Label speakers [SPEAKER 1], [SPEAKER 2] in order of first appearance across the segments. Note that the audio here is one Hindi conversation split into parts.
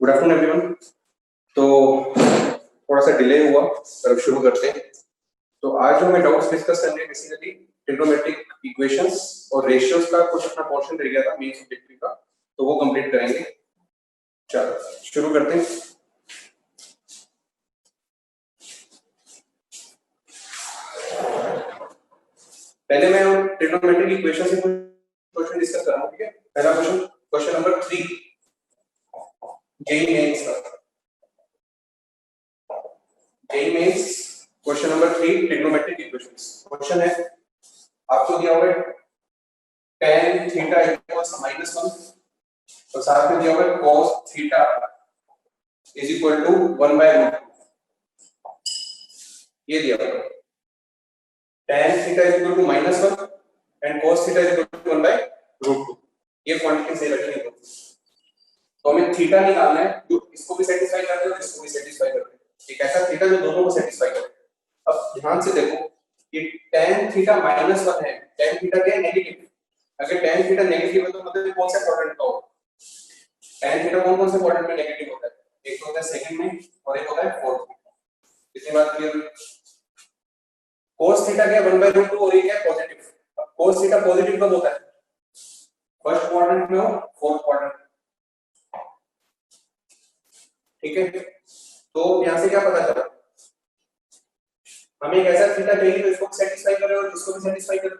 [SPEAKER 1] Good afternoon everyone. तो थोड़ा सा डिले हुआ पर अब शुरू करते हैं। तो आज जो हमें डाउट्स डिस्कस करने हैं बेसिकली ट्रिग्नोमेट्रिक इक्वेशंस और रेशियोज का कुछ अपना पोर्शन रह गया था मेन सब्जेक्ट का, तो वो कंप्लीट करेंगे। चलो शुरू करते हैं। पहले मैं ट्रिग्नोमेट्रिक इक्वेशन से कुछ क्वेश्चन डिस्कस कर रहा हूं, ठीक है। पहला question, question number 3 JEE mains का। JEE mains question number 3 trigonometric equations. क्वेश्चन है आपको दिया हुआ है tan थीटा इक्वल्स -1 और साथ में दिया हुआ है cos theta is equal to 1/√2। ये दिया हुआ है tan theta is equal to -1 and cos theta is equal to 1/√2। ये क्वांटिटी सही रखनी है। तो हमें थीटा निकालना है जो इसको भी सेटिस्फाई करते हैं और इसको भी सेटिस्फाई करते हैं। एक ऐसा थीटा जो दोनों को सेटिस्फाई करे। अब ध्यान से देखो कि tan थीटा -1 है, tan थीटा क्या है? नेगेटिव। अगर tan थीटा नेगेटिव है तो मतलब कौन सा क्वाड्रेंट का होगा? tan थीटा कौन से क्वाड्रेंट में नेगेटिव होता है? एक तो होता है सेकंड में और एक होता है फोर्थ में। इतनी बात क्लियर है। cos थीटा क्या है? 1/√2 और ये क्या है? पॉजिटिव। अब cos थीटा पॉजिटिव कब होता है? फर्स्ट क्वाड्रेंट में और फोर्थ क्वाड्रेंट। ठीक है, तो यहां से क्या पता चला? हमें एक ऐसा थीटा चाहिए जो इसको सेटिस्फाई करे और इसको भी सेटिस्फाई करे।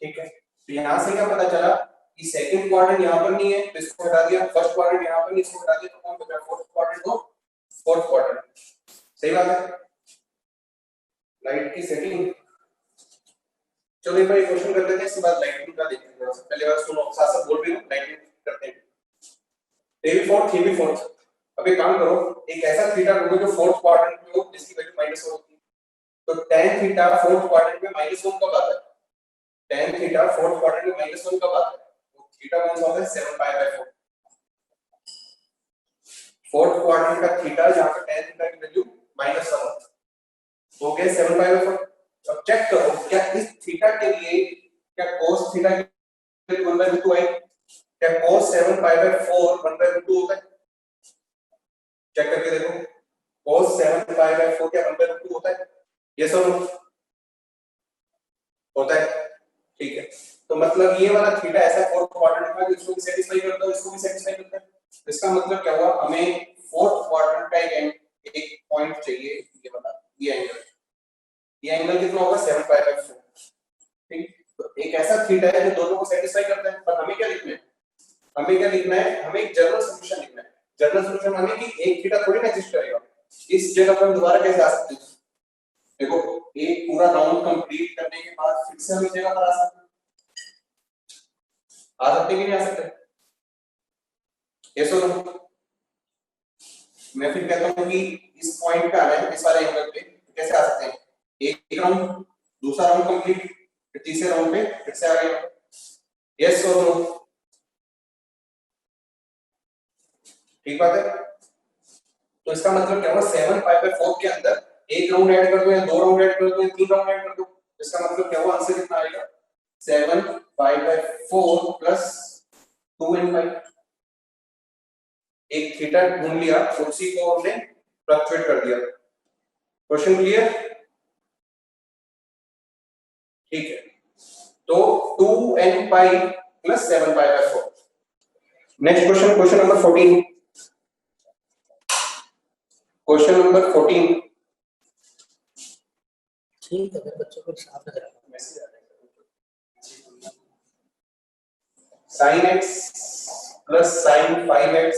[SPEAKER 1] ठीक है, तो यहां से क्या पता चला कि सेकंड क्वाड्रेंट यहां पर नहीं है तो इसको हटा दिया, फर्स्ट क्वाड्रेंट यहां पर नहीं, इसको हटा दिया, तो कौन बचा? Fourth quadrant. तो फोर्थ क्वाड्रेंट। सही बात है। लाइट की सेटिंग, चलो एक बार क्वेश्चन कर लेते हैं, इसके बाद लाइटिंग का देखते हैं। पहले बार सुनो, साथ साथ बोल भी लो, लाइटिंग करते हैं। Table fourth, table fourth. अब एक काम करो, एक ऐसा थीटा ढूंढो जो फोर्थ क्वाड्रेंट में हो जिसकी वैल्यू -1 होती है। तो tan थीटा फोर्थ क्वाड्रेंट में -1 कब आता है? tan थीटा फोर्थ क्वाड्रेंट में -1 कब आता है? तो थीटा कौन सा होता है? 7π/4। फोर्थ क्वाड्रेंट का थीटा जहां पे tan थीटा की वैल्यू -1 होती है, हो गया 7π/4। अब चेक करो क्या इस थीटा के लिए क्या cos थीटा की वैल्यू 1/√2 आई? क्या cos 7π/4 1/√2 होता है? चेक करके देखो, cos 7π/4 क्या 1/√2 होता है? यस और नो? होता है। ठीक है, तो मतलब ये वाला थीटा ऐसा फोर्थ क्वाड्रेंट का इसको भी सेटिस्फाई करता है, इसको भी सेटिस्फाई करता है। इसका मतलब क्या हुआ? हमें फोर्थ क्वाड्रेंट का एक पॉइंट चाहिए, ये बता, ये एंगल कितना होगा? 7π/4। ठीक, तो एक ऐसा थीटा है जो दोनों को सेटिस्फाई करता है। पर हमें क्या लिखना है? हमें क्या लिखना है? हमें एक जनरल सॉल्यूशन लिखना है। जनरल सॉल्यूशन हमें कि एक थीटा थोड़ी ना एग्जिस्ट करेगा, इस जगह पर हम दोबारा कैसे आ सकते हैं? देखो, एक पूरा राउंड कंप्लीट करने के बाद फिर से हम इस जगह पर आ सकते हैं। आ सकते कि नहीं आ सकते? ये सुनो, मैं फिर कहता हूं कि इस पॉइंट पे आना है, इस वाले एंगल पे, तो कैसे आ सकते हैं? एक राउंड, दूसरा राउंड कंप्लीट, फिर तीसरे राउंड पे फिर से आ गए। यस और नो? ठीक बात है। तो इसका मतलब क्या हुआ? 7π/4 के अंदर एक राउंड ऐड कर दो या दो राउंड ऐड कर दो या तीन राउंड ऐड कर दो। इसका मतलब क्या हुआ? आंसर कितना आएगा? 7π/4 प्लस 2n/। एक थीटा ढूंढ लिया, उसी को हमने फ्लक्चुएट कर दिया। Question clear? ठीक है, तो 2n/, plus 7π/4। Next question, question number 14। Question number 14।
[SPEAKER 2] ठीक है, मेरे बच्चों को साफ नजर आ रहा है।
[SPEAKER 1] मैसेज आ रहा है। sin x plus sin 5x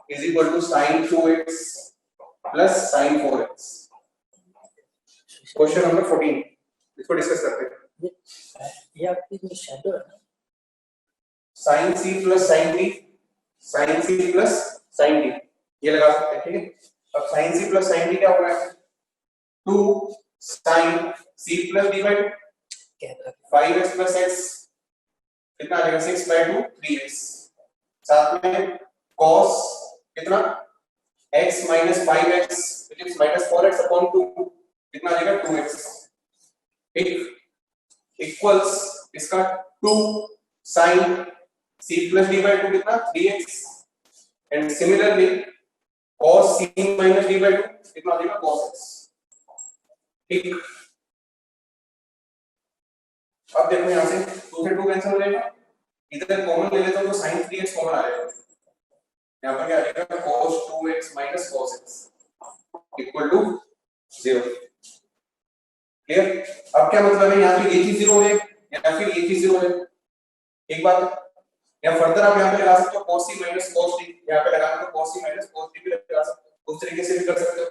[SPEAKER 1] is equal to sin 2x plus sin 4x। Question number 14 इसको डिस्कस करते हैं।
[SPEAKER 2] ये आपकी जो शैडो है ना,
[SPEAKER 1] sin c plus sin d, sin c plus sin d, ये लगा सकते हैं। ठीक है, अब sin c plus sin d क्या होगा? 2 sin c plus d by 5x plus x कितना आ जाएगा? 6/2 3x। साथ में cos कितना? x minus 5x which is minus 4x upon 2 कितना आ जाएगा? 2x। ठीक, इक्वल्स इसका 2 sin c plus d by 2 कितना? 3x and similarly cos c minus d by 2 कितना आ जाएगा cos x। ठीक, अब देखो यहां से 2 से 2 कैंसिल हो जाएगा, इधर कॉमन ले लेता हूं तो sin 3x कॉमन आ जाएगा, यहां पर क्या आ जाएगा cos 2x minus cos x equal to 0। Clear? अब क्या मतलब है, यहां पे एक ही 0 है या फिर एक ही 0 है, एक बात। या फर्दर आप यहां पे लगा सकते हो cos c minus cos d, यहां पे लगा सकते हो cos c minus cos d भी लगा सकते हो, उस तरीके से भी कर सकते हो,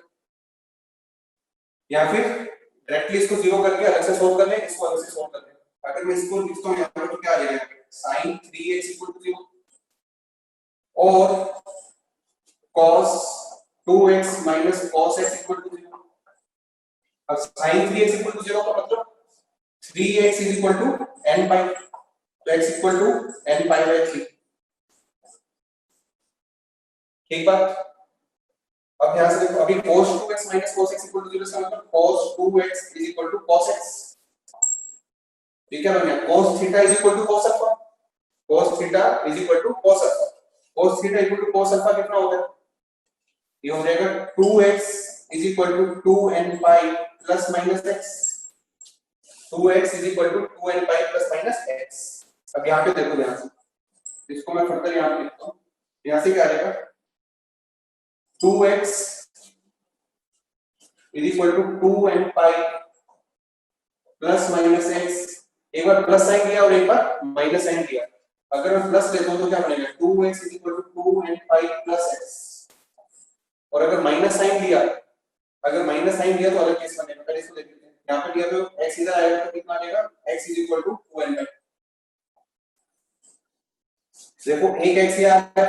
[SPEAKER 1] या फिर डायरेक्टली इसको 0 करके अलग से सोल्व कर लें, इसको अलग से सोल्व कर लें। अगर मैं इसको लिखता हूं यहां पे तो क्या आ जाएगा sin 3x 0 और cos 2x minus cos x 0। अब sin 3x 0 का मतलब 3x n by, तो x n pi by 3। ठीक बात। अब ध्यान से देखो, अभी cos 2x minus cos x 0 इसका मतलब cos 2x cos x। ये क्या बन गया, cos theta cos alpha, cos theta cos alpha, cos theta cos alpha कितना होगा, ये हो जाएगा 2x 2n pi plus minus x, 2x 2n pi plus minus x। अब यहाँ पे देखो ध्यान से, इसको मैं फर्दर यहाँ पे लिखता हूँ, यहाँ से क्या आ जाएगा 2x 2n pi plus minus x, एक बार प्लस साइन लिया और एक बार माइनस साइन लिया। अगर मैं प्लस लेता हूं तो क्या बनेगा 2x 2n pi plus x, और अगर माइनस साइन लिया, तो अलग केस बनेगा। पहले इसको देख लेते हैं, यहां पे लिया तो x इधर आएगा तो कितना आ जाएगा x 2n pi। देखो एक x आ गया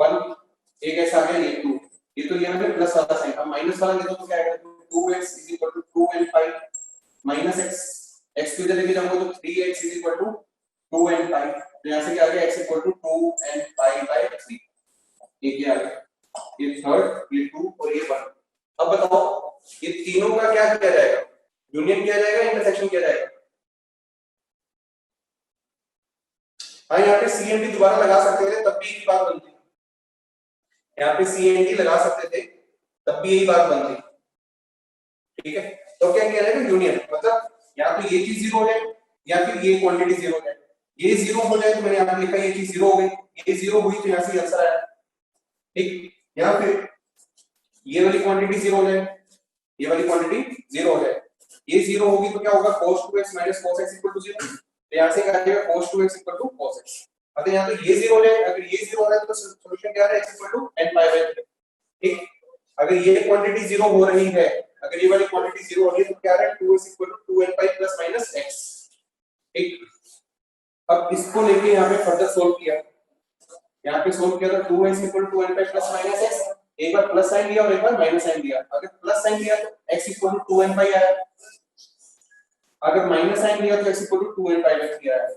[SPEAKER 1] 1, एक x आ गया ये 2, ये तो ये हमने प्लस वाला साइन, अब माइनस वाला लेता हूं तो क्या आएगा 2x 2n pi minus x को इधर लेके जाऊंगा तो 3x 2n pi, तो यहां से क्या आ गया x 2n pi by 3। ये क्या आ गया, ये थर्ड, ये 2 और ये 1। अब बताओ ये तीनों का क्या किया जाएगा, यूनियन किया जाएगा, इंटरसेक्शन किया जाएगा। हाँ यहाँ पे सी एंड डी दोबारा लगा सकते थे तब भी यही बात बनती, यहाँ पे सी एंड डी लगा सकते थे तब भी यही बात बनती। ठीक है, तो क्या किया जाएगा यूनियन, मतलब या तो ये चीज 0 है या फिर ये क्वांटिटी 0 है। ये 0 हो जाए तो मैंने यहां पे लिखा ये चीज 0 हो गई, ये 0 हुई तो यहां से आंसर आया। ठीक, या फिर ये वाली क्वांटिटी 0 हो जाए, ये वाली क्वांटिटी 0 हो जाए, ये 0 होगी तो क्या होगा cos 2x cos x 0, तो यहां से क्या आ जाएगा cos 2x cos x। अगर यहां तो ये 0 हो जाए, अगर ये 0 हो रहा है तो सॉल्यूशन क्या है x n pi by 3। ठीक, अगर ये क्वांटिटी 0 हो रही है, अगर ये वाली क्वांटिटी 0 हो रही है तो क्या है 2x 2n pi plus minus x। ठीक, अब इसको लेके यहाँ पे फर्दर सोल्व किया, यहाँ पे सोल्व किया तो 2x 2n pi plus minus x, एक बार प्लस साइन लिया और एक बार माइनस साइन लिया। अगर प्लस साइन लिया तो x 2n pi आया, अगर माइनस साइन लिया तो x 2n pi by 3 आया।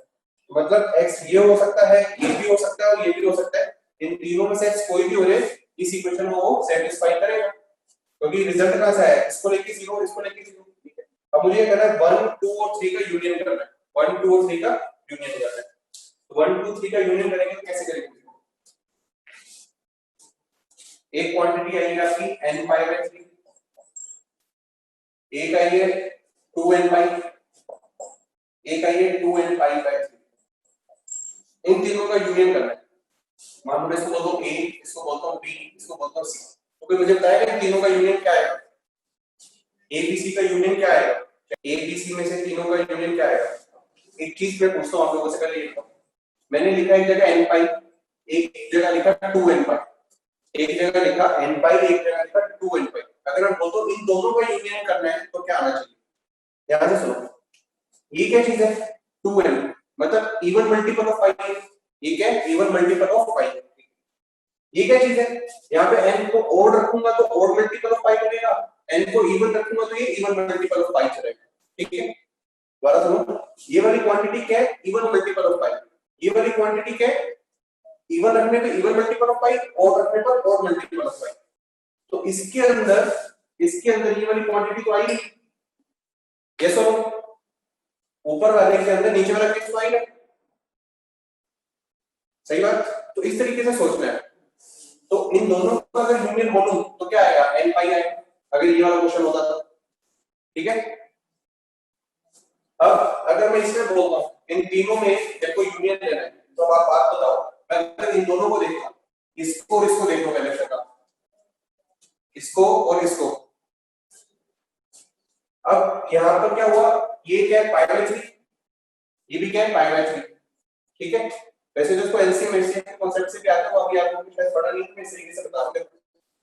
[SPEAKER 1] मतलब x ये हो सकता है, ये भी हो सकता है और ये भी हो सकता है, इन तीनों में से x कोई भी हो जाए इस इक्वेशन को वो सेटिस्फाई करेगा, क्योंकि रिजल्ट कहां से आया, इसको लेके 0 और इसको लेके 0। ठीक है, अब मुझे ये करना है 1 2 और 3 का यूनियन करना है, 1 2 और 3 का यूनियन करना है। तो 1 2 3 का यूनियन करेंगे तो कैसे करेंगे, एक क्वांटिटी आएगी आपकी n pi by 3, एक आई है 2n pi, एक आई है 2n pi by 3। इन तीनों का यूनियन करना है। मान लो मैं इसको बोलता हूं a, इसको बोलता हूं b, इसको बोलता हूं c, तो कोई मुझे बताएगा इन तीनों का यूनियन क्या है, a b c का यूनियन क्या आएगा, a b c में से तीनों का यूनियन क्या आएगा। एक चीज मैं पूछता हूं आप लोगों से, पहले लिखता हूं, मैंने लिखा एक जगह n pi, एक जगह लिखा 2n pi, एक जगह लिखा n pi, एक जगह लिखा 2n pi। अगर मैं बोलता हूं इन दोनों का यूनियन करना है तो क्या आना चाहिए, ध्यान से सुनो, ये क्या चीज है 2n, मतलब इवन मल्टीपल ऑफ pi, ये क्या है इवन मल्टीपल ऑफ pi। ये क्या चीज है, यहाँ पे n को ओड रखूंगा तो ओड मल्टीपल ऑफ pi बनेगा, n को इवन रखूंगा तो ये इवन मल्टीपल ऑफ pi चलेगा। ठीक है, दोबारा सुनो, ये वाली क्वांटिटी क्या है इवन मल्टीपल ऑफ pi, ये वाली क्वांटिटी क्या है इवन रखने पे even multiple of pi, odd रखने पर ओड मल्टीपल ऑफ pi। तो इसके अंदर ये वाली क्वांटिटी तो आई, यस और नो, ऊपर वाले के अंदर नीचे वाला केस तो आई है, सही बात। तो इस तरीके से सोचना है, तो इन दोनों का अगर यूनियन बोलूं तो क्या आएगा, n पाई आएगा, अगर ये वाला क्वेश्चन होता तो। ठीक है, अब अगर मैं इसमें बोलता हूं इन तीनों में देखो यूनियन लेना है, तो अब आप बात बताओ, मैं अगर इन दोनों को देखता, इसको और इसको देखो पहले शक्ल, इसको और इसको। अब यहां पर क्या हुआ, ये क्या है पाई बाय 3, ये भी क्या है पाई बाय 3। ठीक है, वैसे जो इसको एलसीएम एचसीएफ के कांसेप्ट से भी आता है वो अभी आपको शायद पढ़ा नहीं है, मैं इस तरीके से बता दूंगा।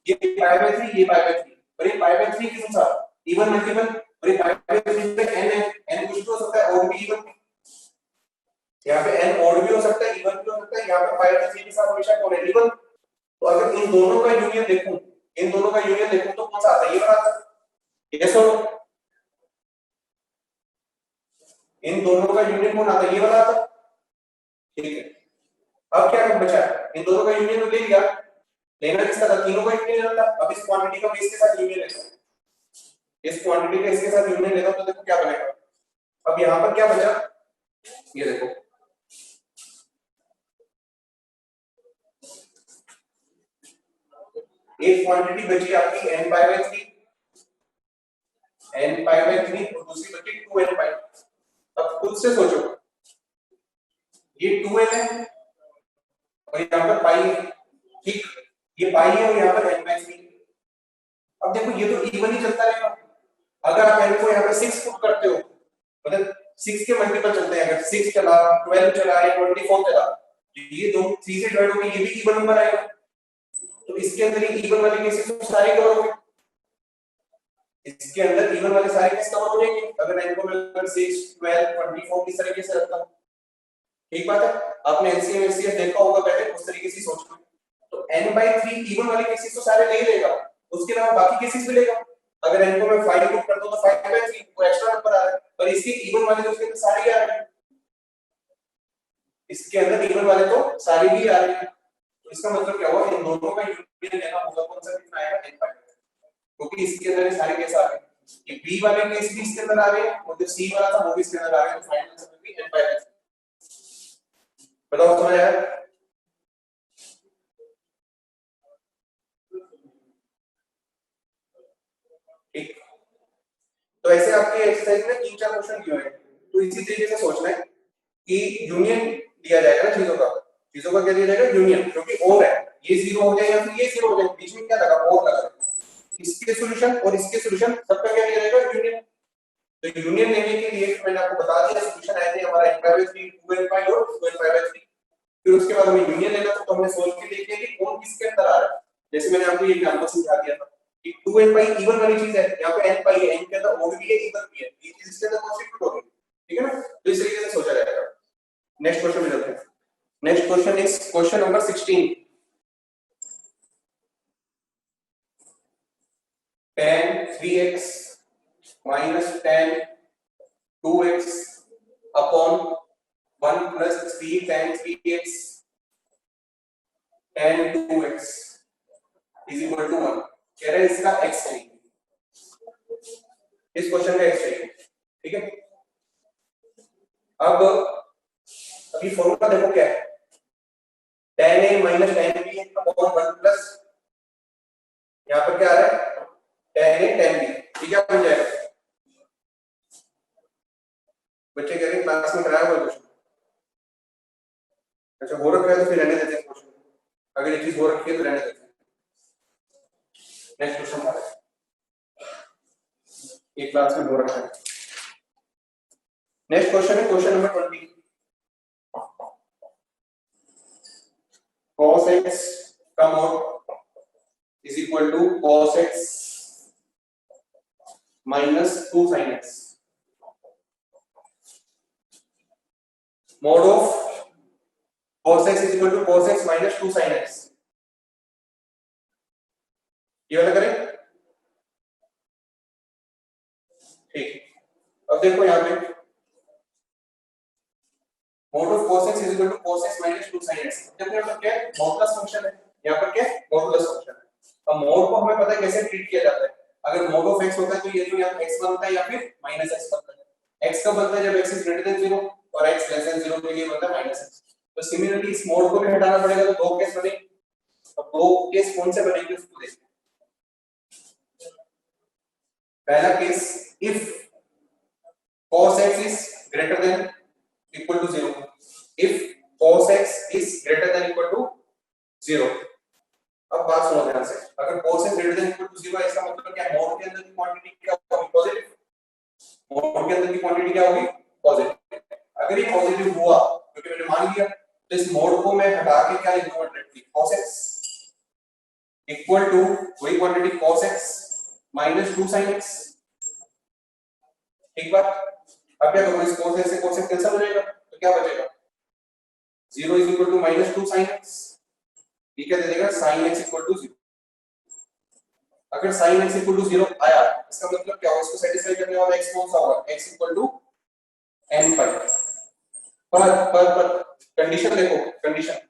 [SPEAKER 1] ये पाई बाय 3, ये पाई बाय 3, और ये पाई बाय 3 किस अनुसार इवन मल्टीपल, और ये पाई बाय 3 में n है, n कुछ भी हो सकता है और भी इवन, यहाँ पे n और भी हो सकता है इवन भी हो सकता है, यहाँ पे पाई बाय 3 के साथ हमेशा कौन है इवन। तो अगर इन दोनों का यूनियन देखूं, इन दोनों का यूनियन देखूं तो कौन सा आता है, ये वाला आता है। यस और इन दोनों का यूनियन कौन आता है, ये वाला आता है। ठीक है, अब क्या बचा है, इन दोनों का यूनियन तो ले लिया, लेना किसका था, तीनों का यूनियन लेना था। अब इस क्वांटिटी का इसके साथ यूनियन लेता हूं, इस क्वांटिटी का इसके साथ यूनियन लेता हूं, तो देखो क्या बनेगा। अब यहां पर क्या बचा, ये देखो एक क्वांटिटी बची आपकी n pi by 3, n pi by 3, और दूसरी बची 2n पाई। अब खुद से सोचो, ये 2n है और यहाँ पर पाई है, ठीक, ये पाई है और यहाँ पर n बाय 3। अब देखो ये तो इवन ही चलता रहेगा, अगर आप n को यहाँ पे 6 पुट करते हो, मतलब 6 के मल्टीपल चलते हैं, अगर 6 चला, 12 चला या 24 चला, तो ये दो 3 से डिवाइड होकर ये भी इवन नंबर आएगा। तो इसके अंदर ये इवन वाले केसेस तो सारे कवर हो गए, इसके अंदर इवन वाले सारे केस कवर हो जाएंगे अगर n को मैं 6, 12, 24 इस तरीके से रखता हूं। ठीक बात है, आपने एलसीएम एचसीएफ देखा होगा पहले, उस तरीके से सोचना। तो n बाय 3 इवन वाले केसेस तो सारे ले लेगा, उसके अलावा बाकी केसेस भी लेगा। अगर n को मैं 5 पुट करता हूं तो 5 बाय 3 वो एक्स्ट्रा नंबर आ रहा है, और इसके इवन वाले तो उसके अंदर सारे आ रहे हैं, इसके अंदर इवन वाले तो सारे भी आ रहे हैं। तो इसका मतलब क्या हुआ, इन दोनों का यूनियन लेना होगा, कौन सा कितना आएगा, n बाय 3, क्योंकि इसके अंदर सारे केस आ रहे हैं, ये b वाले केस भी इसके अंदर आ रहे हैं और जो c वाला था वो भी इसके अंदर आ रहे हैं, तो फाइनल आंसर भी n बाय 3। बताओ समझ आया। ठीक, तो ऐसे आपके एक्सरसाइज में 3-4 क्वेश्चन दिए हैं, तो इसी तरीके से सोचना है कि यूनियन दिया जाएगा ना चीजों का क्या दिया जाएगा, यूनियन, क्योंकि और है, ये 0 हो जाए या फिर ये 0 हो जाए, बीच में क्या लगा, और लगा, इसके सॉल्यूशन और इसके सॉल्यूशन सबका क्या दिया जाएगा, यूनियन। तो यूनियन लेने के लिए मैंने आपको बता दिया, सॉल्यूशन आए थे हमारा n बाय 3, 2n पाई और 2n पाई बाय 3। फिर उसके बाद हमें यूनियन लेना था, तो हमने सोल्व के देख लिया कि कौन किसके अंदर आ रहा है। जैसे मैंने आपको ये एग्जांपल समझा दिया था कि 2n पाई इवन वाली चीज है, यहाँ पे n पाई है, n के अंदर ओड भी है इवन भी है, ये चीज इसके अंदर कॉन्स्टिट्यूट हो गई। ठीक है ना, तो इस तरीके से सोचा जाएगा। नेक्स्ट क्वेश्चन में चलते हैं। Next question is question number 16, tan 3x minus tan 2x upon 1 plus 3 tan 3x tan 2x is equal to 1। कह रहे हैं इसका x चाहिए, इस क्वेश्चन का x चाहिए। ठीक है, अब अभी फॉर्मूला देखो क्या है, tan a minus tan b upon 1 plus, यहाँ पर क्या आ रहा है, tan a tan b। ठीक है, बन जाएगा। बच्चे कह रहे हैं क्लास में कराया हुआ क्वेश्चन, अच्छा हो रखा है तो फिर रहने देते हैं क्वेश्चन, अगर ये चीज हो रखी है तो रहने देते हैं। नेक्स्ट क्वेश्चन है, ये क्लास में हो रखा है। नेक्स्ट क्वेश्चन है क्वेश्चन नंबर 20, cos x का mod is equal to cos x minus 2 sin x, mod of cos x is equal to cos x minus 2 sin x। ये वाला करें, ठीक। अब देखो यहाँ पे mod of cos x is equal to cos x minus 2 sin x। देखो यहाँ पर क्या है, मॉडुलस फंक्शन है, यहाँ पर क्या है, मॉडुलस फंक्शन है। अब मोड को हमें पता है कैसे ट्रीट किया जाता है, अगर मोड ऑफ x होता है तो ये तो यहाँ x बनता है या फिर माइनस x बनता है। x कब बनता है, जब x इज ग्रेटर देन 0 और x लेस देन 0 के लिए बनता है माइनस x। तो सिमिलरली इस मोड को भी हटाना पड़ेगा, तो दो केस बने, अब दो केस कौन से बनेंगे उसको देखते हैं। पहला case, if cos x is greater than equal to 0, if cos x is greater than equal to 0। अब बात सुनो ध्यान से, अगर cos x greater than equal to 0 है, इसका मतलब क्या है, मोड के अंदर की क्वांटिटी क्या होगी, पॉजिटिव। मोड के अंदर की क्वांटिटी क्या होगी, पॉजिटिव। अगर ये पॉजिटिव हुआ, क्योंकि मैंने मान लिया, तो इस मोड को मैं हटा के क्या लिखूंगा directly, cos x equal to वही quantity cos x minus 2 sin x। ठीक बात। अब क्या करूंगा, इस cos x से cos x कैंसिल हो जाएगा, तो क्या बचेगा, 0 is equal to minus 2 sin x। ये क्या दे देगा, sin x इक्वल टू 0। अगर sin x इक्वल टू 0 आया, इसका मतलब क्या होगा, इसको सेटिस्फाई करने वाला x कौन सा होगा, x इक्वल टू n पाई। पर कंडीशन देखो, कंडीशन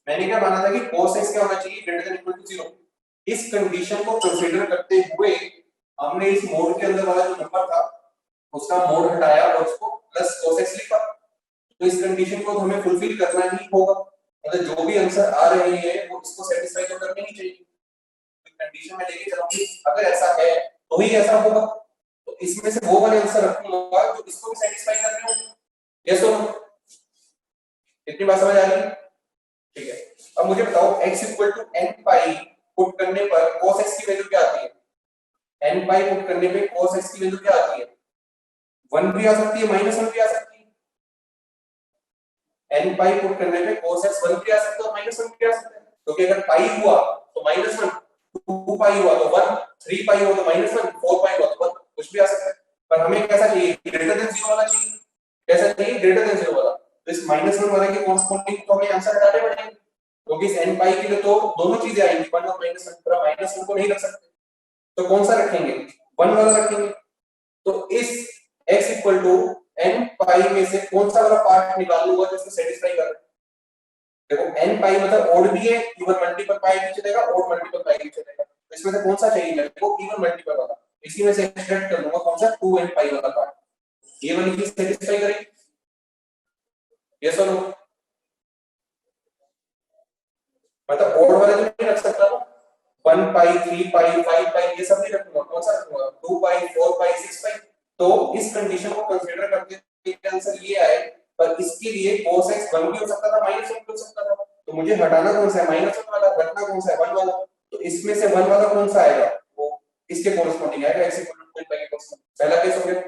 [SPEAKER 1] मैंने क्या माना था कि cos x क्या होना चाहिए, ग्रेटर देन इक्वल टू 0। इस कंडीशन को कंसीडर करते हुए हमने इस मोड के अंदर वाला जो नंबर था उसका मोड हटाया और उसको प्लस cos x लिखा। तो इस कंडीशन को हमें फुलफिल करना ही होगा, मतलब जो भी आंसर आ रहे हैं वो इसको सेटिस्फाई तो करने ही चाहिए। कंडीशन में लेके चलूंगी, अगर ऐसा है तो ही ऐसा होगा, तो इसमें से वो वाले आंसर रखूंगा जो इसको भी सेटिस्फाई कर रहे हो। यस और नो, इतनी बात समझ आ गई? ठीक है। अब मुझे बताओ x equal to n pi put करने पर cos x की वैल्यू क्या आती है, n पाई पुट करने पे cos x की वैल्यू क्या आती है, 1 भी आ सकती है, -1 भी आ सकती है। n पाई पुट करने पे cos x 1 भी आ सकता है और -1 भी आ सकता है, क्योंकि अगर पाई हुआ तो -1, 2 पाई हुआ तो 1, 3 पाई हुआ तो -1, 4 पाई हुआ तो 1, कुछ भी आ सकता है। पर हमें कैसा चाहिए, ग्रेटर देन 0 वाला चाहिए। कैसा चाहिए, ग्रेटर देन 0 वाला। तो इस -1 वाले के कॉरस्पॉन्डिंग तो हमें आंसर हटाने पड़ेंगे, क्योंकि इस n पाई के लिए तो दोनों चीजें आएंगी, 1 और -1, पर -1 को नहीं रख सकते, तो कौन सा रखेंगे, 1 वाला रखेंगे। तो इस x इक्वल टू n पाई में से कौन सा वाला पार्ट निकाल लूंगा जो इसको सेटिस्फाई कर रहा है। देखो n पाई मतलब ओड भी है, इवन मल्टीपल पाई भी चलेगा, ओड मल्टीपल पाई भी चलेगा, तो इसमें से कौन सा चाहिए मेरे को, इवन मल्टीपल वाला। इसी में से एक्सट्रैक्ट कर लूंगा कौन सा, 2n पाई वाला पार्ट, ये वाली चीज सेटिस्फाई करेगी। यस और नो, मतलब ओड वाले तो नहीं रख सकता ना, 1 पाई 3 पाई 5 पाई ये सब नहीं रखूंगा, कौन सा रखूंगा, 2 पाई 4 पाई 6 पाई। तो इस कंडीशन को कंसीडर करते हुए आंसर ये आए, पर इसके लिए cos x 1 भी हो सकता था, -1 भी हो सकता था, तो मुझे हटाना कौन सा है, -1 वाला, रखना कौन सा है, 1 वाला। तो इसमें से 1 वाला कौन सा आएगा, वो इसके कॉरस्पॉन्डिंग आएगा, x इक्वल टू 2 पाई के कॉरस्पॉन्डिंग। पहला केस हो गया।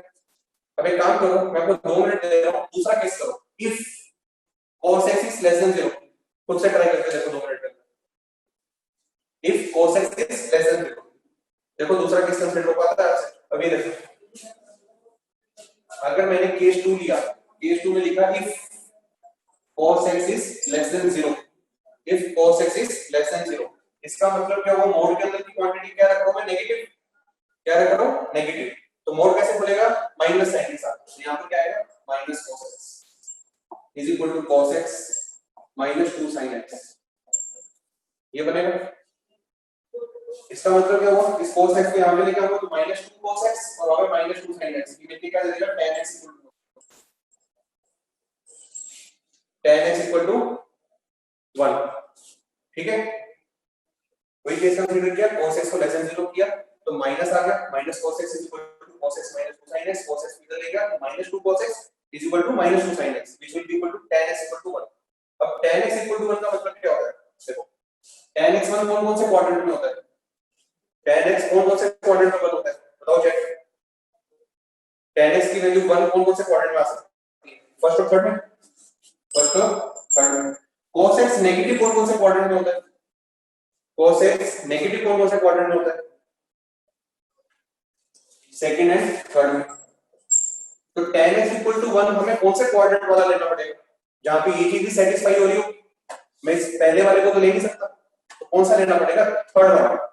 [SPEAKER 1] अब एक काम करो, मैं आपको 2 मिनट दे रहा हूं, दूसरा केस करो, if cos x is less than 0, खुद से ट्राई करके देखो 2 मिनट में। if cos x is less than 0, देखो दूसरा केस कंसीडर हो पाता है आपसे। अभी देखो, अगर मैंने केस 2 लिया, केस 2 में लिखा if cos x is less than 0, if cos x is less than 0, इसका मतलब क्या हुआ, मोड के अंदर की क्वांटिटी क्या रख रहा हूं मैं, नेगेटिव। क्या रख रहा हूं, नेगेटिव। तो मोड कैसे खुलेगा, माइनस साइन के साथ, तो यहां पर क्या आएगा, minus cos x is equal to cos x minus 2 sin x, ये बनेगा। इसका मतलब क्या हुआ, इस cos x को यहां पे लेके आऊंगा तो -2 cos x और वहां पे -2 sin x, ये मिलके क्या दे देगा, tan x इक्वल टू 1। ठीक है, वही केस कंसीडर किया, cos x को लेस देन 0 किया तो माइनस आ गया, minus cos x equal to cos x minus 2 sin x, cos x इधर लेगा तो -2 cos x is equal to -2 sin x, which will be equal to tan x equal to 1। अब tan x इक्वल टू 1 का मतलब क्या होता है, देखो tan x 1 कौन-कौन से क्वाड्रेंट में होता है, tan x कौन-कौन से क्वाड्रेंट में होता है, बताओ चेक। tan x की वैल्यू 1 कौन-कौन से क्वाड्रेंट में आ सकती है, फर्स्ट और थर्ड में, फर्स्ट और थर्ड में। cos x नेगेटिव कौन-कौन से क्वाड्रेंट में होता है, cos x नेगेटिव कौन-कौन से क्वाड्रेंट में होता है, सेकंड एंड थर्ड में। तो tan x इक्वल टू 1 हमें कौन से क्वाड्रेंट वाला लेना पड़ेगा, जहां पे ये चीज भी सेटिस्फाई हो रही हो, मैं इस पहले वाले को तो ले नहीं सकता, तो कौन सा लेना पड़ेगा, थर्ड वाला।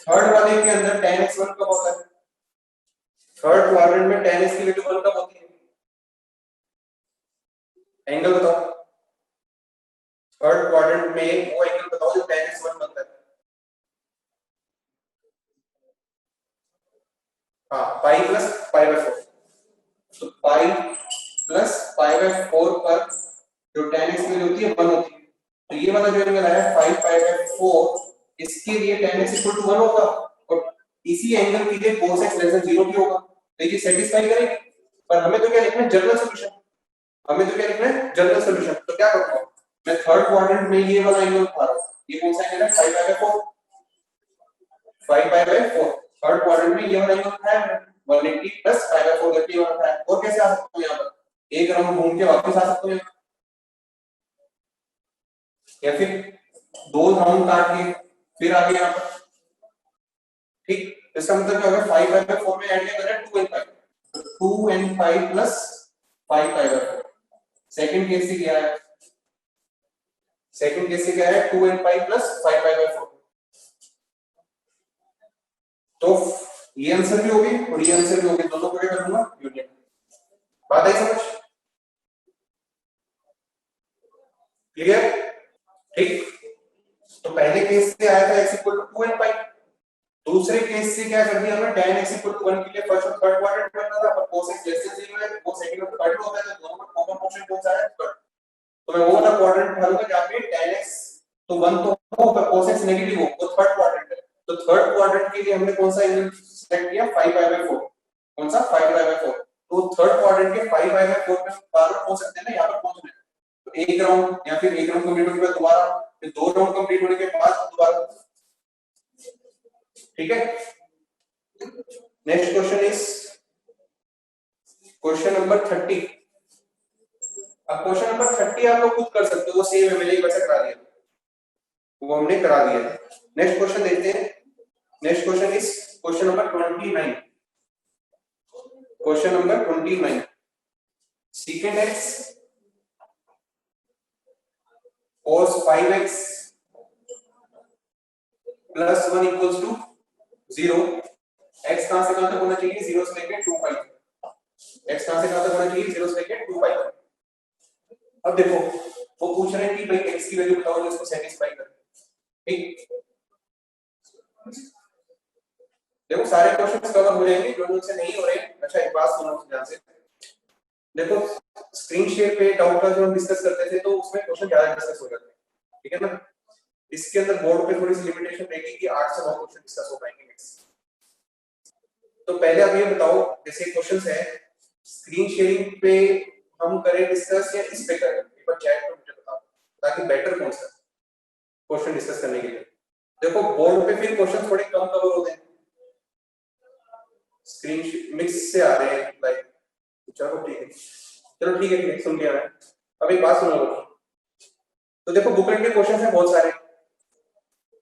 [SPEAKER 1] थर्ड वाले के अंदर tan x 1 कब होता है, थर्ड क्वाड्रेंट में tan x की वैल्यू 1 कब होती है, एंगल बताओ, थर्ड क्वाड्रेंट में वो एंगल बताओ जो tan x 1 बनता है। हाँ, पाई प्लस पाई बाय 4, तो पाई प्लस पाई बाय 4 पर जो tan x की वैल्यू होती है 1 होती है, तो ये वाला जो एंगल है 5 पाई बाय 4, इसके लिए tan x इक्वल टू 1 होगा और इसी एंगल के लिए cos x लेस देन 0 भी होगा। तो ये सेटिस्फाई करेगा। पर हमें तो क्या लिखना है, जनरल सॉल्यूशन। हमें तो क्या लिखना है, जनरल सॉल्यूशन। तो क्या करता हूं मैं, थर्ड क्वाड्रेंट में ये वाला एंगल उठा रहा हूं। ये कौन सा एंगल है, 5 पाई by 4, 5 pi by 4। Third quadrant में ये वाला एंगल उठाया है 180 प्लस 5 बाय 4 करके ये वाला उठाया है। और कैसे आ सकता हूं, यहां पर एक राउंड घूम के वापस आ सकता हूं, या फिर 2 राउंड काट के फिर आगे यहां पर। ठीक, इसका मतलब क्या होगा, 5 पाई बाय 4 में ऐड किया करें 2n5, तो 2n5 plus 5 pi by 4। Second case से क्या है, सेकंड केस से क्या है, 2n5 प्लस 5 पाई बाय 4। तो ये आंसर भी होगी और ये आंसर भी होगी, दोनों को क्या करूंगा, यूनियन। बात आई समझ, क्लियर? ठीक, तो पहले केस से आया था x इक्वल टू 2n5, दूसरे केस से क्या कर दिया हमने, tan x इक्वल टू 1 के लिए फर्स्ट और थर्ड क्वाड्रेंट बनता था, पर cos x लेस देन 0 है, वो सेकंड और थर्ड होता है, तो दोनों में कॉमन फंक्शन कौन सा है, थर्ड। तो मैं वो वाला क्वाड्रेंट उठाऊंगा जहां पे tan x तो 1 तो हो पर cos x नेगेटिव हो, वो थर्ड क्वाड्रेंट है। तो थर्ड क्वाड्रेंट के लिए हमने कौन सा एंगल सेलेक्ट किया, 5 पाई बाय 4। कौन सा, 5 पाई बाय 4। तो थर्ड क्वाड्रेंट के 5 पाई बाय 4 में बार-बार पहुंच सकते हैं ना, यहां पर पहुंचना है। तो एक राउंड या फिर एक राउंड कंप्लीट होने के बाद दोबारा, फिर 2 राउंड कंप्लीट होने के बाद दोबारा। ठीक है, next question is question number 30। अब क्वेश्चन नंबर 30 आप लोग खुद कर सकते हो, वो सेम है, मैंने एक वैसे करा दिया, वो हमने करा दिया। नेक्स्ट क्वेश्चन देखते हैं। Next question is question number 29। Question number 29, secant x cos 5x plus 1 equals to 0। x कहां से कहां तक होना चाहिए, 0 से लेकर 2 पाई। x कहां से कहां तक होना चाहिए, 0 से लेकर 2 पाई। अब देखो वो पूछ रहे हैं कि भाई x की वैल्यू बताओ जो इसको सेटिस्फाई करे। ठीक, देखो सारे क्वेश्चंस कवर हो जाएंगे, जो उनसे नहीं हो रहे। अच्छा एक बात सुनो ध्यान से, देखो स्क्रीन शेयर पे डाउट का जो हम डिस्कस करते थे, तो उसमें क्वेश्चन ज्यादा डिस्कस हो जाते हैं, ठीक है ना। इसके अंदर बोर्ड पे थोड़ी सी लिमिटेशन रहेगी कि 8 से 9 क्वेश्चन डिस्कस हो पाएंगे मैक्स। तो पहले आप ये बताओ, जैसे क्वेश्चंस है स्क्रीन शेयरिंग पे हम करें डिस्कस या इस पे करें, एक बार चैट में मुझे बताओ ताकि बेटर कौन सा क्वेश्चन डिस्कस करने के लिए। देखो बोर्ड पे फिर क्वेश्चन थोड़े कम कवर होते हैं, स्क्रीन मिक्स से आ रहे हैं लाइक। चलो ठीक है, चलो ठीक है, सुन लिया मैं। अब एक बात सुनो, तो देखो बुकलेट के क्वेश्चन है बहुत सारे,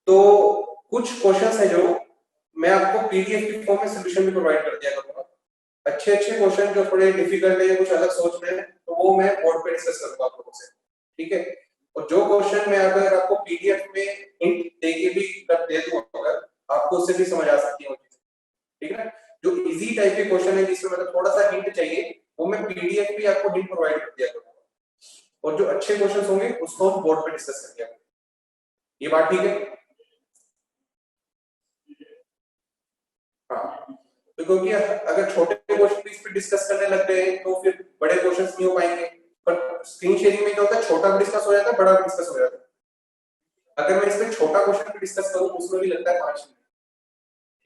[SPEAKER 1] तो कुछ क्वेश्चंस है जो मैं आपको पीडीएफ के फॉर्म में सॉल्यूशन भी प्रोवाइड कर दिया करूंगा। अच्छे अच्छे क्वेश्चन जो थोड़े डिफिकल्ट है, कुछ अलग सोच रहे हैं, तो वो मैं बोर्ड पे डिस्कस करूंगा आप लोगों से, ठीक है। और जो क्वेश्चन मैं अगर आपको पीडीएफ में हिंट देके भी कर दे दूं, अगर आपको उससे भी समझ आ सकती है वो चीज, ठीक है ना। जो इजी टाइप के क्वेश्चन है जिसमें मतलब थोड़ा सा हिंट चाहिए, वो मैं पीडीएफ भी आपको हिंट प्रोवाइड कर दिया करूंगा, और जो अच्छे क्वेश्चंस होंगे उसको हम बोर्ड पे डिस्कस कर दिया। ये बात ठीक है? हाँ, तो क्योंकि अगर छोटे क्वेश्चन इस पे डिस्कस करने लग गए तो फिर बड़े क्वेश्चंस नहीं हो पाएंगे। पर स्क्रीन शेयरिंग में क्या होता है, छोटा भी डिस्कस हो जाता है, बड़ा भी डिस्कस हो जाता है। अगर मैं इसमें छोटा क्वेश्चन भी डिस्कस करूं उसमें भी लगता है 5 मिनट,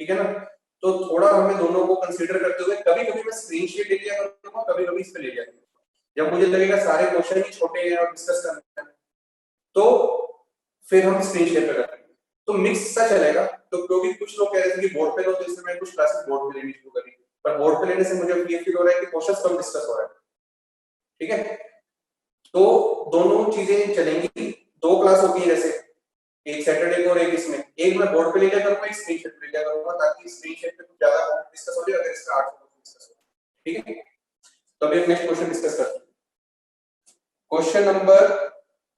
[SPEAKER 1] ठीक है ना। तो थोड़ा हमें दोनों को कंसीडर करते हुए कभी कभी मैं स्क्रीन शेयर ले लिया करूंगा, कभी कभी इस पे ले लिया करूंगा। जब मुझे लगेगा सारे क्वेश्चन ही छोटे हैं और डिस्कस करना है, तो फिर हम स्क्रीन शेयर पे करेंगे, तो मिक्स सा चलेगा। तो क्योंकि कुछ लोग कह रहे थे कि बोर्ड पे लो, तो इसलिए मैं कुछ क्लासेस बोर्ड पे लेनी शुरू करी, पर बोर्ड पे लेने से मुझे ये फील हो रहा है कि क्वेश्चंस कम डिस्कस हो रहा है, ठीक है। तो दोनों चीजें चलेंगी, 2 क्लास होती है, जैसे एक सैटरडे को और एक इसमें, एक मैं बोर्ड पे ले लिया करूंगा, एक स्क्रीन शेयर पे ले लिया करूंगा, ताकि स्क्रीन शेयर पे कुछ ज्यादा डिस्कस हो जाए, अगर इसका 8 डिस्कस हो, ठीक है। तो अभी नेक्स्ट क्वेश्चन डिस्कस करते हैं। Question number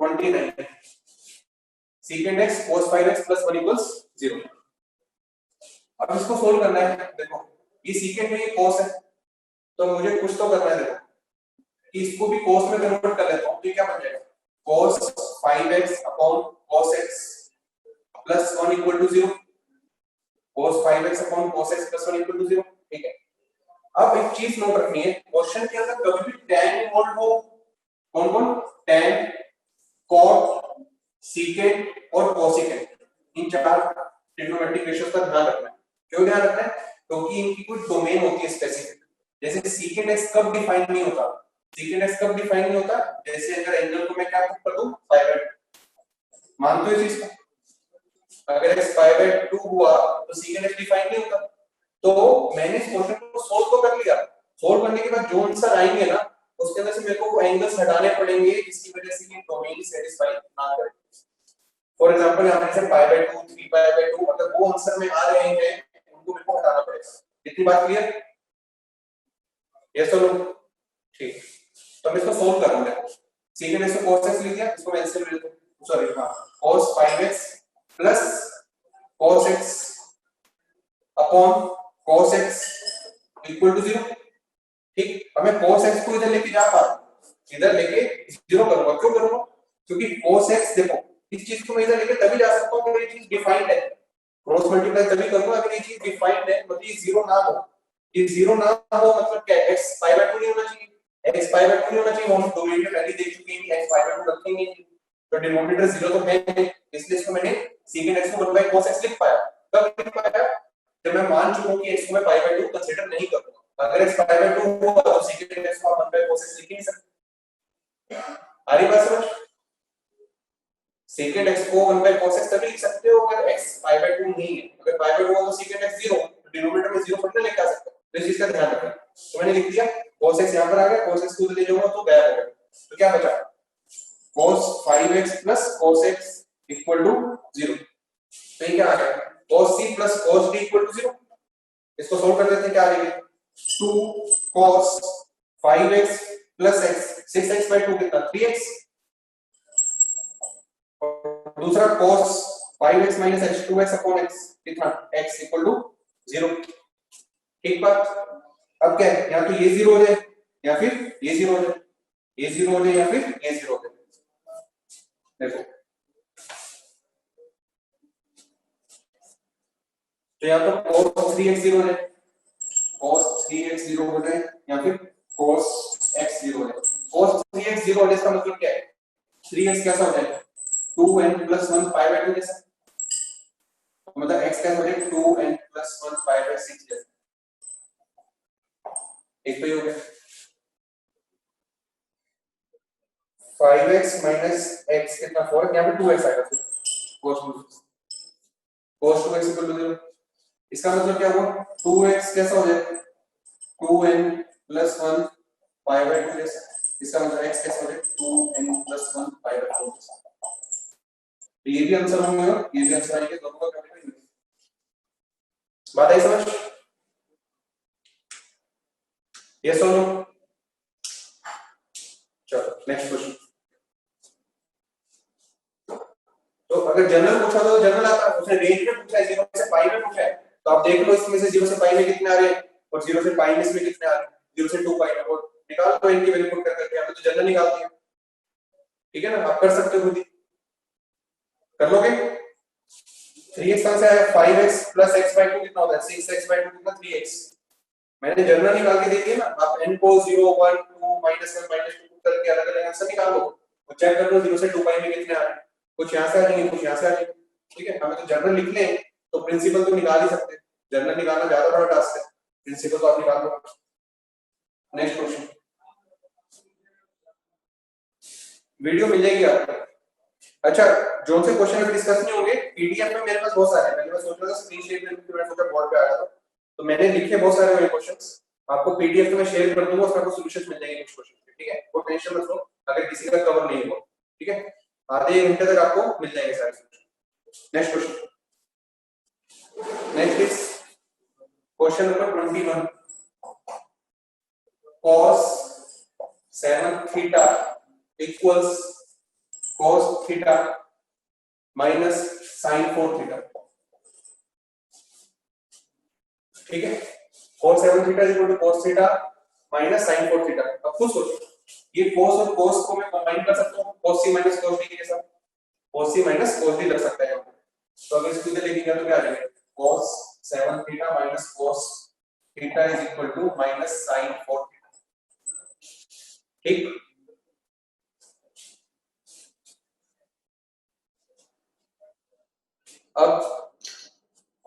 [SPEAKER 1] 29, secant x cos 5x plus 1 equals 0। अब इसको सोल्व करना है। देखो ये secant में ये cos है, तो मुझे कुछ तो करना है। देखो कि इसको भी cos में कन्वर्ट कर लेता हूं, तो ये क्या बन जाएगा, cos 5x upon cos x plus 1 equal to 0। cos 5x upon cos x plus 1 equal to 0, ठीक है। अब एक चीज नोट रखनी है, क्वेश्चन के अंदर कभी भी tan इन्वॉल्व हो, कौन कौन, tan, cot, सीकेंट और कोसेकेंट, इन चार ट्रिग्नोमेट्रिक रेशियोज का ध्यान रखना है। क्यों ध्यान रखना है? क्योंकि इनकी कुछ डोमेन होती है स्पेसिफिक। जैसे सीकेंट एक्स कब डिफाइन नहीं होता? सीकेंट एक्स कब डिफाइन नहीं होता? जैसे अगर एंगल को मैं क्या कर दूं, पाई बाय 2, मानते हो इस चीज को? अगर x पाई बाय 2 हुआ तो सीकेंट एक्स डिफाइन नहीं होता। तो मैंने इस क्वेश्चन को सोल्व तो कर लिया, सोल्व करने के बाद जो आंसर आएंगे ना उसके अंदर से मेरे को वो एंगल्स हटाने पड़ेंगे जिसकी वजह से ये डोमेन सेटिस्फाई ना करे। फॉर एग्जांपल यहां पे से पाई बाय 2, 3 पाई बाय 2, अगर वो आंसर में आ रहे हैं उनको मेरे को हटाना पड़ेगा। इतनी बात क्लियर? यस और नो? ठीक, तो मैं इसको सोल्व करूंगा। सीकेंट एक्स को cos x लिख दिया, इसको मैं एलसीएम ले लेता हूं, सॉरी हां, cos 5x plus cos x upon cos x equal to 0। ठीक, अब मैं cos x को इधर लेके जा पा रहा हूं, इधर लेके 0 करूंगा। क्यों करूंगा? क्योंकि cos x, देखो इस चीज को मैं इधर लेके तभी जा सकता हूं अगर ये चीज डिफाइंड है। क्रॉस मल्टीप्लाई तभी करूंगा अगर ये चीज डिफाइंड है, मतलब ये 0 ना हो। ये 0 ना हो मतलब क्या? x पाई बाय 2 नहीं होना चाहिए, x पाई बाय 2 नहीं होना चाहिए। हम डोमेन में पहले देख चुके हैं कि x पाई बाय 2 रखेंगे नहीं, तो डिनोमिनेटर 0 तो है नहीं, इसलिए इसको मैंने सेकंड x को 1 बाय cos x लिख पाया। कब लिख पाया? जब मैं मान चुका हूं कि x को मैं पाई बाय 2 कंसीडर नहीं करूंगा। अगर x पाई बाय 2 हुआ तो सेकंड x को 1 बाय cos x लिख ही नहीं सकते। आ रही बात समझ? सेकंड x को 1 बाय cos x तभी लिख सकते हो अगर x पाई बाय 2 नहीं है। अगर पाई बाय 2 हो तो सेकंड x 0, तो डिनोमिनेटर में 0 फटने लेके आ सकते हो। तो इस चीज का ध्यान रखना। तो मैंने लिख दिया cos x यहां पर आ गया, cos x को ले जाऊंगा तो गायब हो गया। तो क्या बचा? cos 5x cos x equal to 0। तो ये क्या आ गया? cos c cos d equal to 0। इसको सोल्व कर देते हैं, क्या आ गया? 2 cos 5x x 6x by 2 कितना? 3x। दूसरा cos 5x x 2x upon x कितना? x equal to 0। ठीक बात? अब क्या है? या तो ये 0 हो जाए या फिर ये 0 हो जाए, ये 0 हो जाए या फिर ये 0 हो जाए। देखो तो या तो cos 3x 0 हो जाए, cos 3x 0 हो जाए या फिर cos x 0 हो जाए। cos 3x 0 हो जाए इसका मतलब क्या है? 3x कैसा हो जाएगा? 2n plus 1 pi by 2 जैसा, मतलब x का हो जाए 2n plus 1 pi by 6 जैसा। एक तो ये हो गया 5x minus x कितना 4, यहाँ पे 2x आएगा फिर cos 2x इक्वल टू 0। इसका मतलब क्या हुआ? 2x कैसा हो जाएगा? 2n plus 1 pi by 2 जैसा। इसका मतलब x कैसा हो जाएगा? 2n plus 1 pi by 4 जैसा। तो ये भी आंसर होंगे और ये भी आंसर आएंगे, दोनों का करने का। बात आई समझ? यस और नो? चलो नेक्स्ट क्वेश्चन। तो अगर जनरल पूछा तो जनरल आता है, उसने रेंज में पूछा है, 0 से पाई में पूछा है, तो आप देख लो इसमें से 0 से पाई में कितने आ रहे हैं और 0 से पाई में इसमें कितने आ रहे हैं, 0 से 2 पाई में, और निकाल दो इनकी वैल्यू पुट कर करके। हमें तो जनरल निकालती है, ठीक है ना? आप कर सकते हो खुद ही, कर लोगे? 3x कहां से आया? 5x plus x by 2 कितना होता है? 6x by 2 कितना? 3x। मैंने जनरल निकाल के दे दिया ना, आप n को 0 1 2 -1 -2 करके अलग अलग आंसर निकाल लो और चेक कर लो 0 से 2 पाई में कितने आ रहे हैं। कुछ यहां से आ जाएंगे, कुछ यहां से आ जाएंगे, ठीक है? हमें तो जनरल लिख लें तो प्रिंसिपल तो निकाल ही सकते हैं। जनरल निकालना ज्यादा बड़ा टास्क है, प्रिंसिपल तो आप निकाल लो। नेक्स्ट क्वेश्चन, वीडियो मिल जाएगी आपको। अच्छा, जो से क्वेश्चन अभी डिस्कस नहीं होंगे पीडीएफ में मेरे पास बहुत सारे हैं। पहले मैं सोच रहा था स्क्रीन शेयर में, फिर मैं सोचा बोर्ड पे आ रहा था, तो मैंने लिखे बहुत सारे मेरे क्वेश्चंस। आपको पीडीएफ में शेयर कर दूंगा, उसमें आपको सॉल्यूशंस मिल जाएंगे नेक्स्ट क्वेश्चन के, ठीक है? कोई टेंशन मत लो अगर किसी का कवर नहीं हुआ, ठीक है? आधे घंटे तक आपको मिल जाएंगे सारे solution. Next question, next is question number 21। cos 7 theta equals cos theta minus sin 4 theta, ठीक है? cos 7 theta equal to cos theta minus sin 4 theta. अब खुद सोचो, ये cos और cos को मैं कंबाइन कर सकता हूं cos c minus cos d के साथ, cos c minus cos d लग सकता है यहाँ पे। तो अगर इसको इधर लिखेंगे तो क्या आ जाएगा? cos 7 theta minus cos theta is equal to minus sin 4 theta, ठीक?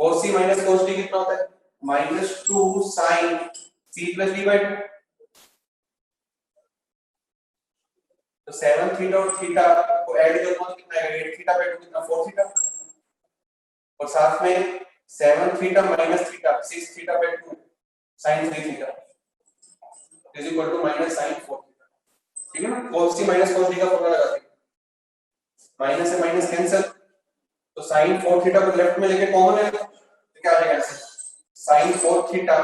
[SPEAKER 1] cos c minus cos d कितना होता है -2 sin c plus d by 2। तो 7 थीटा और थीटा को ऐड करूंगा तो कितना आएगा 8 थीटा by 2 कितना 4 थीटा और साथ में 7 theta minus theta 6 theta by 2 sin 3 theta is equal to minus sin 4 theta. ठीक है ना। cos c minus cos d का फॉर्मूला लगाते हैं, माइनस से माइनस कैंसिल, तो sin 4 थीटा को लेफ्ट में लेके कॉमन है तो क्या आ जाएगा ऐसे sin 4 थीटा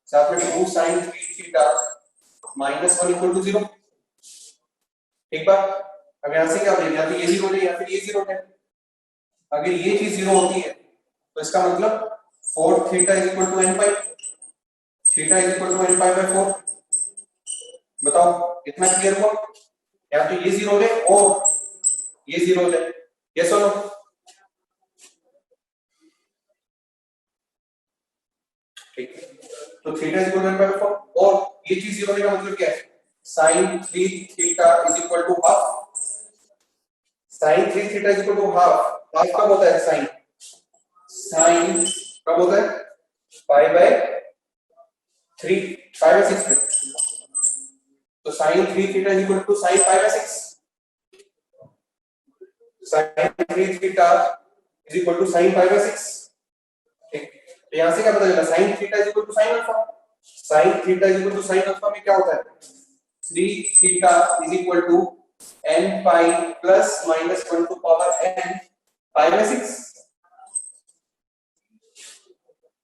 [SPEAKER 1] साथ में 2 sin 3 theta minus 1 equal to 0। एक बार अब यहां से क्या हो जाएगा, या तो ये 0 है या फिर ये 0 है। अगर ये चीज 0 होती है तो इसका मतलब 4 theta is equal to n pi, theta is equal to n pi by 4। बताओ इतना क्लियर हुआ। या तो ये 0 है और ये 0 है, यस और नो। ठीक है, तो theta is equal to n pi by 4 और ये चीज 0 होने का मतलब क्या है sin 3 theta is equal to half, sin 3 theta is equal to half. Half कब होता है sin कब होता है पाई बाय 3 पाई बाय 6 में। तो sin 3 theta is equal to sin pi by 6, sin 3 theta is equal to sin pi by 6। ठीक, तो यहां से क्या पता चला sin theta is equal to sin alpha, sin theta is equal to sin alpha में क्या होता है 3 theta is equal to n pi plus minus 1 to power n pi by 6।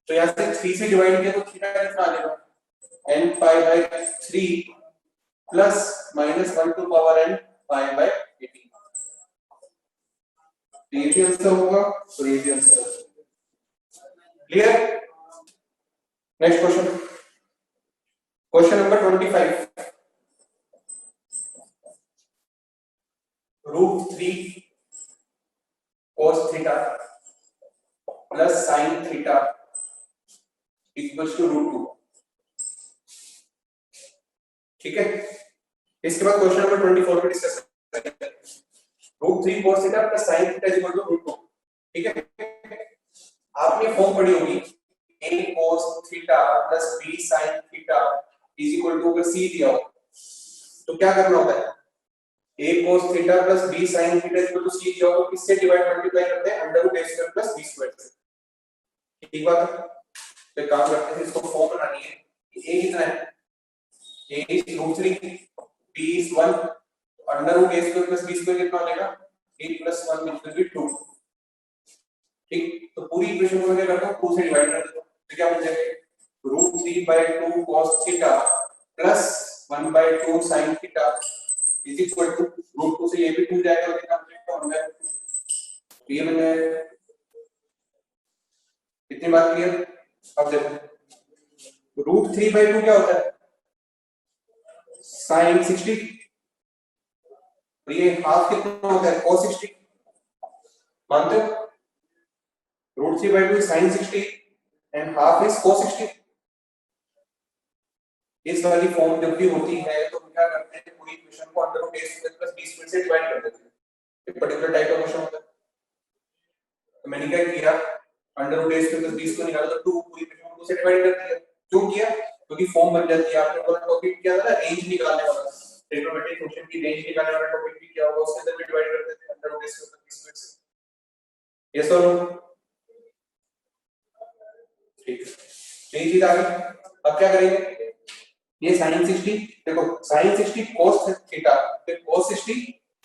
[SPEAKER 1] तो यहां से 3 से डिवाइड किया तो थीटा कितना आ जाएगा n pi by 3 plus minus 1 to power n pi by 18। तो ये भी आंसर होगा और ये भी आंसर होगा। Clear. Next question, question number 25। √3 cos theta plus sin theta equals to √2। ठीक है, इसके बाद क्वेश्चन नंबर 24 पे डिस्कस करेंगे। √3 cos theta plus sin theta equal to √2। ठीक है, आपने फॉर्म पढ़ी होगी a cos theta plus b sin theta is equal to, अगर c दिया हो तो क्या करना होता है a cos theta plus b sin theta equal to c दिया हो तो किससे डिवाइड मल्टीप्लाई करते हैं √a² प्लस b² से। ठीक बात है। तो एक काम करते हैं, इसको फॉर्म बनानी है कि a कितना है a is √3 b is 1 √a² plus b² कितना हो जाएगा a प्लस 1 इक्वल टू 2। ठीक, तो पूरी इक्वेशन को मैं क्या करता हूं 2 से डिवाइड कर देता हूं तो क्या बन जाएगा √3/2 cos theta plus 1/2 sin theta is equal to √2 से ये भी 2 जाएगा और कितना बचेगा 1/2। तो ये बन जाएगा। इतनी बात क्लियर। अब देखो √3/2 क्या होता है sin 60 और ये हाफ कितना होता है cos 60। मानते हो √3/2 is sin 60 and half is cos 60। इस वाली फॉर्म जब भी होती है तो हम क्या करते हैं पूरी इक्वेशन को √a² प्लस b² से डिवाइड कर देते हैं। एक पर्टिकुलर टाइप का क्वेश्चन होता है तो मैंने क्या किया √a² प्लस b² निकाला तो 2 पूरी इक्वेशन को 2 से डिवाइड कर दिया। क्यों किया क्योंकि फॉर्म बन जाती है। आपने पूरा टॉपिक किया था ना रेंज निकालने वाला, ट्रिग्नोमेट्रिक फंक्शन की रेंज निकालने वाला टॉपिक भी किया होगा, उसके अंदर भी डिवाइड कर देते हैं √a² प्लस b² से। यस और नो। ठीक है, यही चीज आ गई। अब क्या करेंगे ये sin 60, देखो sin 60 cos थीटा फिर cos 60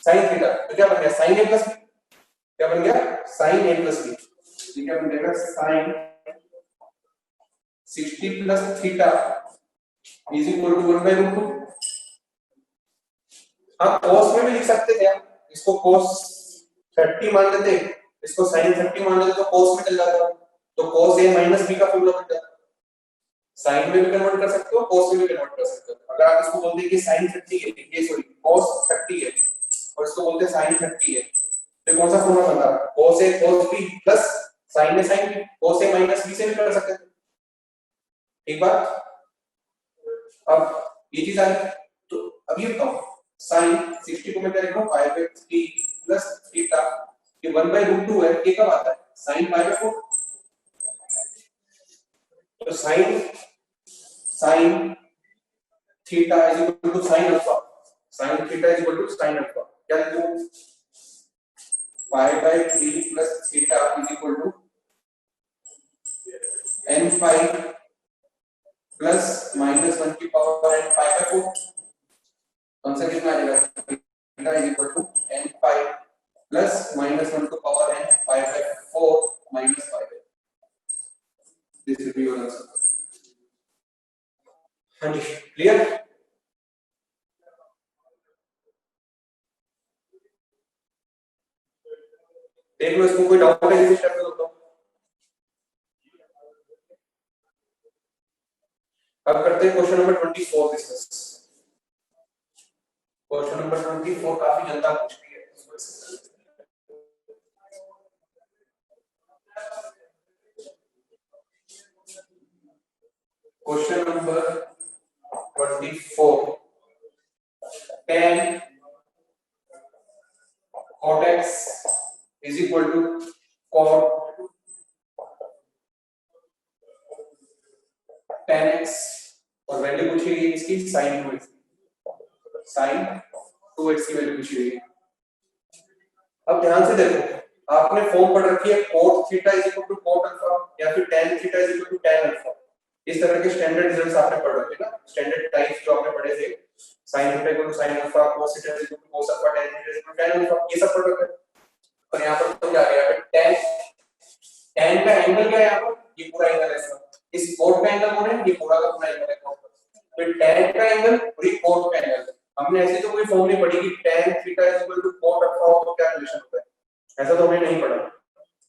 [SPEAKER 1] sin थीटा तो क्या बन गया sin a प्लस b। क्या बन गया sin a प्लस b। ये क्या बन जाएगा sin 60 plus theta is equal to 1/√2। आप cos में भी लिख सकते थे, इसको cos 30 मान लेते, इसको sin 30 मान लेते तो cos में चल जाता तो cos a माइनस b का फॉर्मूला बन जाता। साइन में भी कन्वर्ट कर सकते हो cos में भी कन्वर्ट कर सकते हो। अगर आप इसको बोलते हैं कि sin 30 है, ये सॉरी cos 30 है और इसको बोलते हैं sin 30 है तो कौन सा फॉर्मूला बनता है cos a cos b plus sin a sin b। cos a minus b से भी कर सकते हैं। एक बार अब ये चीज आ गई तो अब ये बताओ sin 60 को मैं क्या लिख रहा हूं पाई बाय 3 प्लस थीटा ये 1/√2 है, ये कब आता है sin पाई बाय 4। तो sine theta is equal to sine alpha, sine theta is equal to sine alpha, क्या लिखूं, pi by 3 plus theta is equal to n pi plus minus 1 की पावर n पाई बाय 4, कौन सा कितना आ जाएगा, theta is equal to n pi plus minus 1 की power n pi by 4 minus pi by, this will be your answer. हाँ जी, क्लियर। देख लो, इसमें कोई डाउट है इस स्टेप में तो। अब करते हैं question number 24 discuss. Question number 24 काफी जनता पूछती है। Question number 24, tan cot x is equal to cot tan x और वैल्यू पूछी गई इसकी sin 2x, sin 2x की वैल्यू पूछी गई। अब ध्यान से देखो, आपने फॉर्म पढ़ रखी है cot theta is equal to cot alpha या फिर tan theta is equal to tan alpha, इस तरह के स्टैंडर्ड रिजल्ट्स आपने पढ़ रखे ना, स्टैंडर्ड टाइप्स जो आपने पढ़े थे, sin theta equal to sin alpha, cos theta equal to cos alpha, tan theta equal to tan alpha, ये सब पढ़ रखे हैं। और यहां पर तो क्या आ गया, tan का एंगल क्या है, यहां पर ये पूरा एंगल है, इस cot का एंगल कौन है, ये पूरा का पूरा एंगल है, तो tan का एंगल और ये cot का एंगल। हमने ऐसे तो कोई फॉर्म नहीं पढ़ी कि tan theta is equal to cot alpha तो क्या रिलेशन होता है, ऐसा तो हमने नहीं पढ़ा।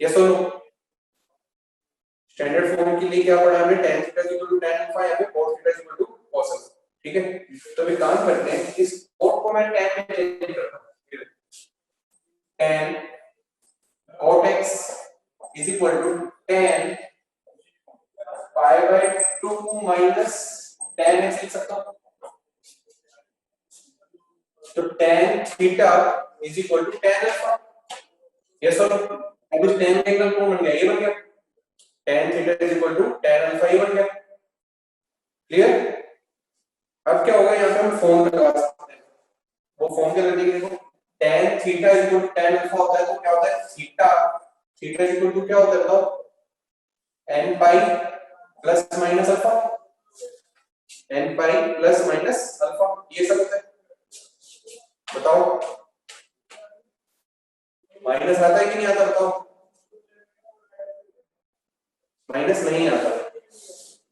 [SPEAKER 1] यस और नो, स्टैंडर्ड फॉर्म के लिए क्या पढ़ा हमने, tan theta is equal to tan alpha या फिर cos theta is equal to cos alpha, ठीक है। तो एक काम करते हैं, इस cot को मैं tan में चेंज करता हूं, tan cot x is equal to tan pi by 2 minus tan x लिख सकता हूं, तो tan theta is equal to tan alpha. Yes और अब इस tan का एंगल कौन बन गया, ये बन गया, tan theta is equal to tan alpha, ये बन गया, क्लियर। अब क्या होगा, यहां पे हम फॉर्म लगा सकते हैं, वो फॉर्म क्या कर देंगे, देखो tan theta is equal to tan alpha होता है, तो क्या होता है, थीटा इज इक्वल टू क्या होता है बताओ, n pi plus minus alpha, n pi plus minus alpha, ये सब होता है। बताओ माइनस आता है कि नहीं आता, बताओ, माइनस नहीं आता,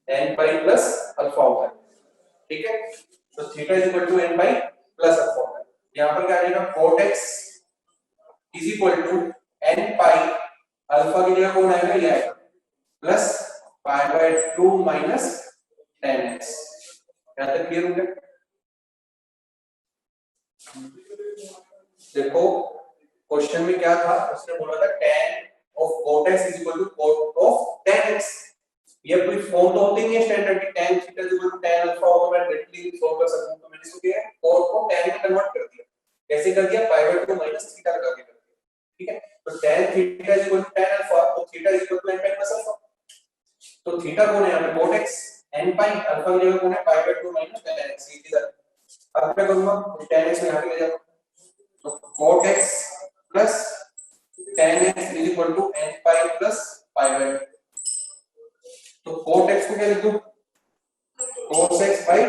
[SPEAKER 1] n पाई प्लस अल्फा होता है, ठीक है। तो theta is equal to n pi plus alpha होता है। यहां पर क्या आ जाएगा, cot x is equal to n pi, alpha की जगह कौन आएगा, ये आएगा, plus pi by 2 minus tan x। यहां तक क्लियर हो गया। देखो क्वेश्चन में क्या था, उसने बोला था tan of cot x is equal to cot of tan x, ये कोई फॉर्म तो होती नहीं है स्टैंडर्ड की, tan theta is equal to tan alpha हो तो मैं डायरेक्टली सॉल्व कर सकता हूं, तो मैंने इसको किया cot को tan में कन्वर्ट कर दिया, कैसे कर दिया, पाई बाय 2 माइनस थीटा लगा के कर दिया, ठीक है। तो tan theta is equal to tan alpha, तो theta is equal to n pi plus alpha, तो थीटा कौन है यहां पे, cot x, n pi, alpha की जगह कौन है, pi by 2 minus tan x, ये इधर। अब क्या करूंगा, tan x में यहां पे ले जाऊंगा, तो cot x plus tan x is equal to n pi plus pi by, तो cot x को क्या लिख दूं, cos x by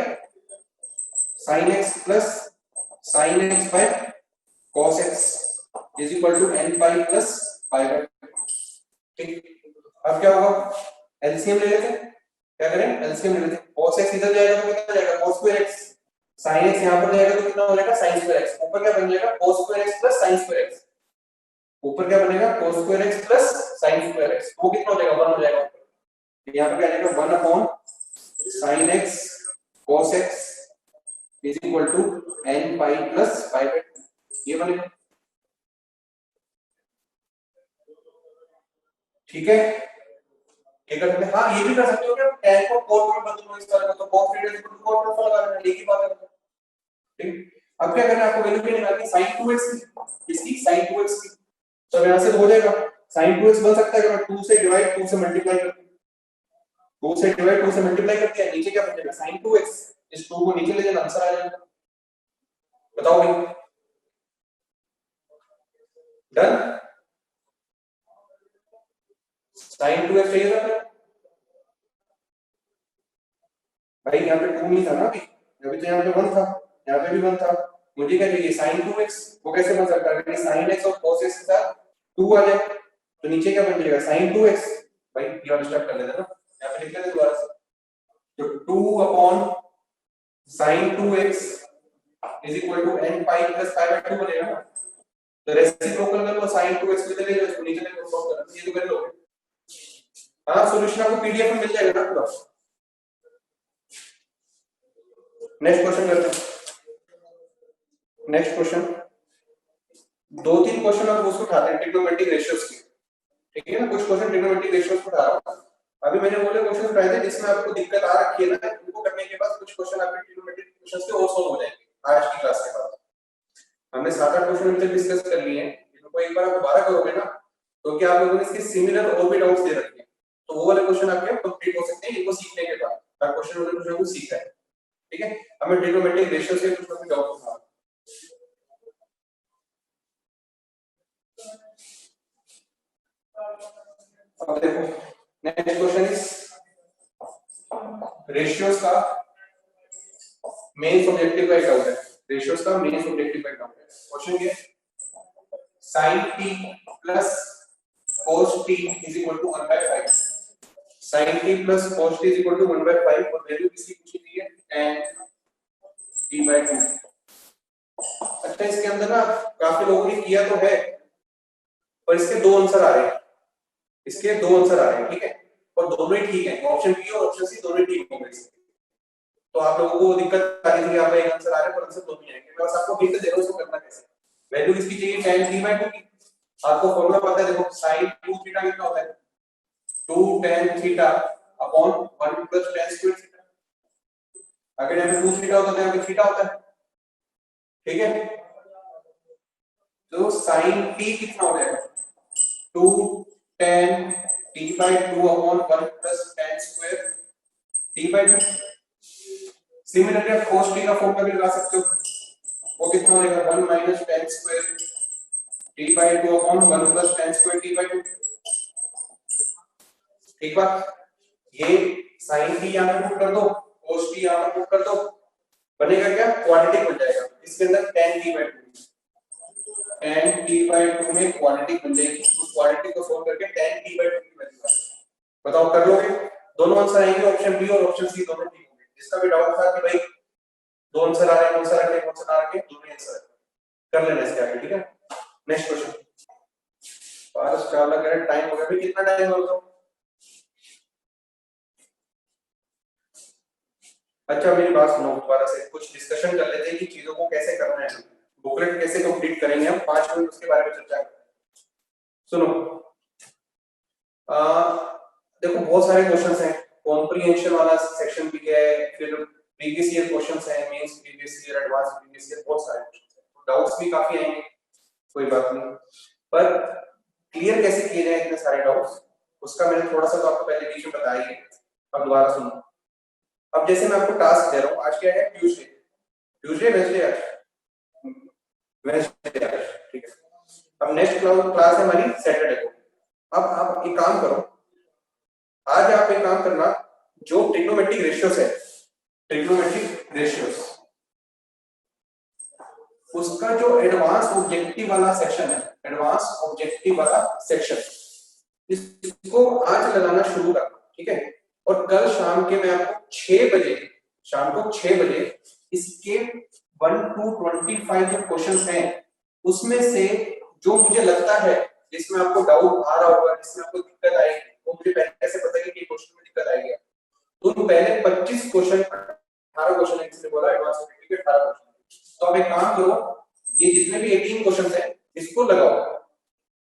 [SPEAKER 1] sin x plus sin x by cos x is equal to n pi plus pi by, ठीक। अब क्या होगा, एलसीएम ले लेते हैं, क्या करें, एलसीएम ले लेते हैं, cos x इधर जाएगा तो कितना जाएगा, cos square x, sin x यहां पर जाएगा तो कितना हो जाएगा, sin स्क्वायर x, ऊपर क्या बन जाएगा, cos square x plus sin square x, ऊपर क्या बनेगा, cos square x plus sin square x, वो कितना हो जाएगा, 1 हो जाएगा, यहां पर क्या आएगा, 1 upon sin x cos x is equal to n pi plus pi by 2, ये बनेगा, ठीक है। ये कर सकते हैं, हाँ ये भी कर सकते हो क्या, tan को cot में बदलो इस तरह का, तो cot theta equal to cot alpha लगा देना, एक ही बात है, ठीक। अब क्या करना है, आपको वैल्यू क्या निकालनी है, sin 2x की, इसकी sin 2x की, तो यहां से तो हो जाएगा, sin 2x बन सकता है अगर मैं 2 से डिवाइड 2 से मल्टीप्लाई करता हूं, 2 से डिवाइड 2 से मल्टीप्लाई कर दिया, नीचे क्या बचेगा sin 2x, इस 2 को नीचे ले जाना आंसर आ जाएगा। बताओ भाई, डन। sin 2x चाहिए था भाई, यहाँ पे 2 नहीं था ना अभी तो यहाँ पे 1 था, यहाँ पे भी 1 था, मुझे क्या चाहिए sin 2x। वो कैसे बन सकता है कि sin x और cos x के साथ 2 आ जाए, तो नीचे क्या बन जाएगा sin 2x। भाई ये वाला स्टेप कर लेते ना, यहाँ पे लिख लेते दोबारा से, तो 2 upon sin 2x is equal to n pi plus pi by 2 बनेगा ना। तो रेसिप्रोकल कर लो, sin 2x को ले लो, इसको नीचे लेके सॉल्व करो, ये तो कर लो। हाँ सॉल्यूशन आपको पीडीएफ में मिल जाएगा ना पूरा। नेक्स्ट क्वेश्चन करते हैं। नेक्स्ट क्वेश्चन, 2-3 क्वेश्चन आप उसको उठाते हैं ट्रिग्नोमेट्रिक रेशियोज के, ठीक है ना, कुछ क्वेश्चन ट्रिग्नोमेट्रिक रेशियोज को उठा रहा हूं। अभी मैंने बोले क्वेश्चन उठाए थे जिसमें आपको दिक्कत आ रखी है ना, उनको करने के बाद कुछ क्वेश्चन आपके ट्रिग्नोमेट्रिक क्वेश्चंस के और सॉल्व हो जाएंगे आज की क्लास के बाद। हमने 7-8 क्वेश्चन अभी तक डिस्कस कर लिए हैं, इनको एक बार आप दोबारा करोगे ना तो क्या आप लोगों ने इसके सिमिलर और भी डाउट्स दे रखे हैं, तो वो वाले क्वेश्चन आपके कंप्लीट हो सकते हैं इनको सीखने के बाद। हर क्वेश्चन वाले क्वेश्चन को सीखा है, ठीक है। हमें ट्रिग्नोमेट्रिक रेशियो से कुछ भी डाउट था। अब देखो नेक्स्ट क्वेश्चन इज रेशियोज का मेन सब्जेक्टिव का एक डाउट है, रेशियोज का मेन सब्जेक्टिव का एक डाउट है। क्वेश्चन ये sin t plus cos t is equal to 1/5, sin t plus cos t is equal to 1/5 और वैल्यू किसकी पूछी गई है tan t/2। अच्छा इसके अंदर ना काफी लोगों ने किया तो है पर इसके दो आंसर आ रहे हैं, इसके दो आंसर आ रहे हैं, ठीक है, और दोनों ही ठीक है, ऑप्शन बी और ऑप्शन सी दोनों ही ठीक होंगे इसके। तो आप लोगों को दिक्कत आ रही थी कि आपका एक आंसर आ रहा है पर आंसर दोनों ही आएंगे। मैं बस आपको हिंट दे रहा हूं इसको करना कैसे। वैल्यू किसकी चाहिए tan t/2 की, आपको फॉर्मूला पता है, देखो sin 2 थीटा कितना होता है 2 tan theta upon 1 plus tan square theta. अगर यहाँ पे 2 थीटा होता है तो यहाँ पे थीटा होता है, ठीक है। तो sin t कितना हो जाएगा 2 tan t/2 upon 1 plus tan square t/2। Similarly आप cos t का फॉर्मूला भी लगा सकते हो, वो कितना हो जाएगा 1 minus tan square t/2 upon 1 plus tan square t/2। ठीक बात, ये sin t यहां पे पुट कर दो, cos t यहां पे पुट कर दो, बनेगा क्या क्वाड्रेटिक बन जाएगा। इसके अंदर tan t/2 में क्वाड्रेटिक बन जाएगी, उस क्वाड्रेटिक को सोल्व करके tan t/2 की वैल्यू आ जाएगी। बताओ कर लोगे, दोनों आंसर आएंगे, ऑप्शन बी और ऑप्शन सी दोनों ठीक होंगे। जिसका भी डाउट था कि भाई दो आंसर आ रहे हैं, कौन सा रखें कौन सा ना रखें, दोनों आंसर कर लेना इसके आगे, ठीक है। नेक्स्ट क्वेश्चन, पारस चावला कह रहे टाइम हो गया, भाई कितना टाइम हो गया। अच्छा मेरी बात सुनो दोबारा से, कुछ डिस्कशन कर लेते हैं कि चीजों को कैसे करना है, बुकलेट कैसे कंप्लीट करेंगे हम, 5 मिनट उसके बारे में चर्चा करते हैं। सुनो देखो बहुत सारे क्वेश्चंस हैं, कॉम्प्रिहेंशन वाला सेक्शन भी है, फिर प्रीवियस ईयर क्वेश्चंस हैं, mains previous year, advance previous year, बहुत सारे क्वेश्चंस हैं, तो डाउट्स भी काफी आएंगे, कोई बात नहीं, पर क्लियर कैसे किए जाए इतने सारे डाउट्स उसका मैंने थोड़ा सा तो आपको पहले बीच में बताया ही है। अब दोबारा सुनो, अब जैसे मैं आपको टास्क दे रहा हूं, आज क्या है ट्यूसडे, ट्यूसडे वेडनेसडे आज वेडनेसडे आज, ठीक है। अब नेक्स्ट क्लास है हमारी सैटरडे को। अब आप एक काम करो, आज आप एक काम करना, जो ट्रिग्नोमेट्रिक रेशियोस है, ट्रिग्नोमेट्रिक रेशियोस, उसका जो एडवांस ऑब्जेक्टिव वाला सेक्शन है, एडवांस ऑब्जेक्टिव वाला सेक्शन, इसको आज लगाना शुरू करना, ठीक है। और कल शाम के मैं आपको 6 बजे, शाम को 6 बजे इसके 1 to 25 जो क्वेश्चंस हैं उसमें से जो मुझे लगता है जिसमें आपको डाउट आ रहा होगा, जिसमें आपको दिक्कत आएगी, वो मुझे पहले से पता है कि क्वेश्चन में दिक्कत आएगी, तो पहले 25 क्वेश्चन 18 क्वेश्चन इसने बोला एडवांस ऑब्जेक्टिव के 18 क्वेश्चन। तो अब एक काम करो, ये जितने भी 18 क्वेश्चंस हैं इसको लगाओ,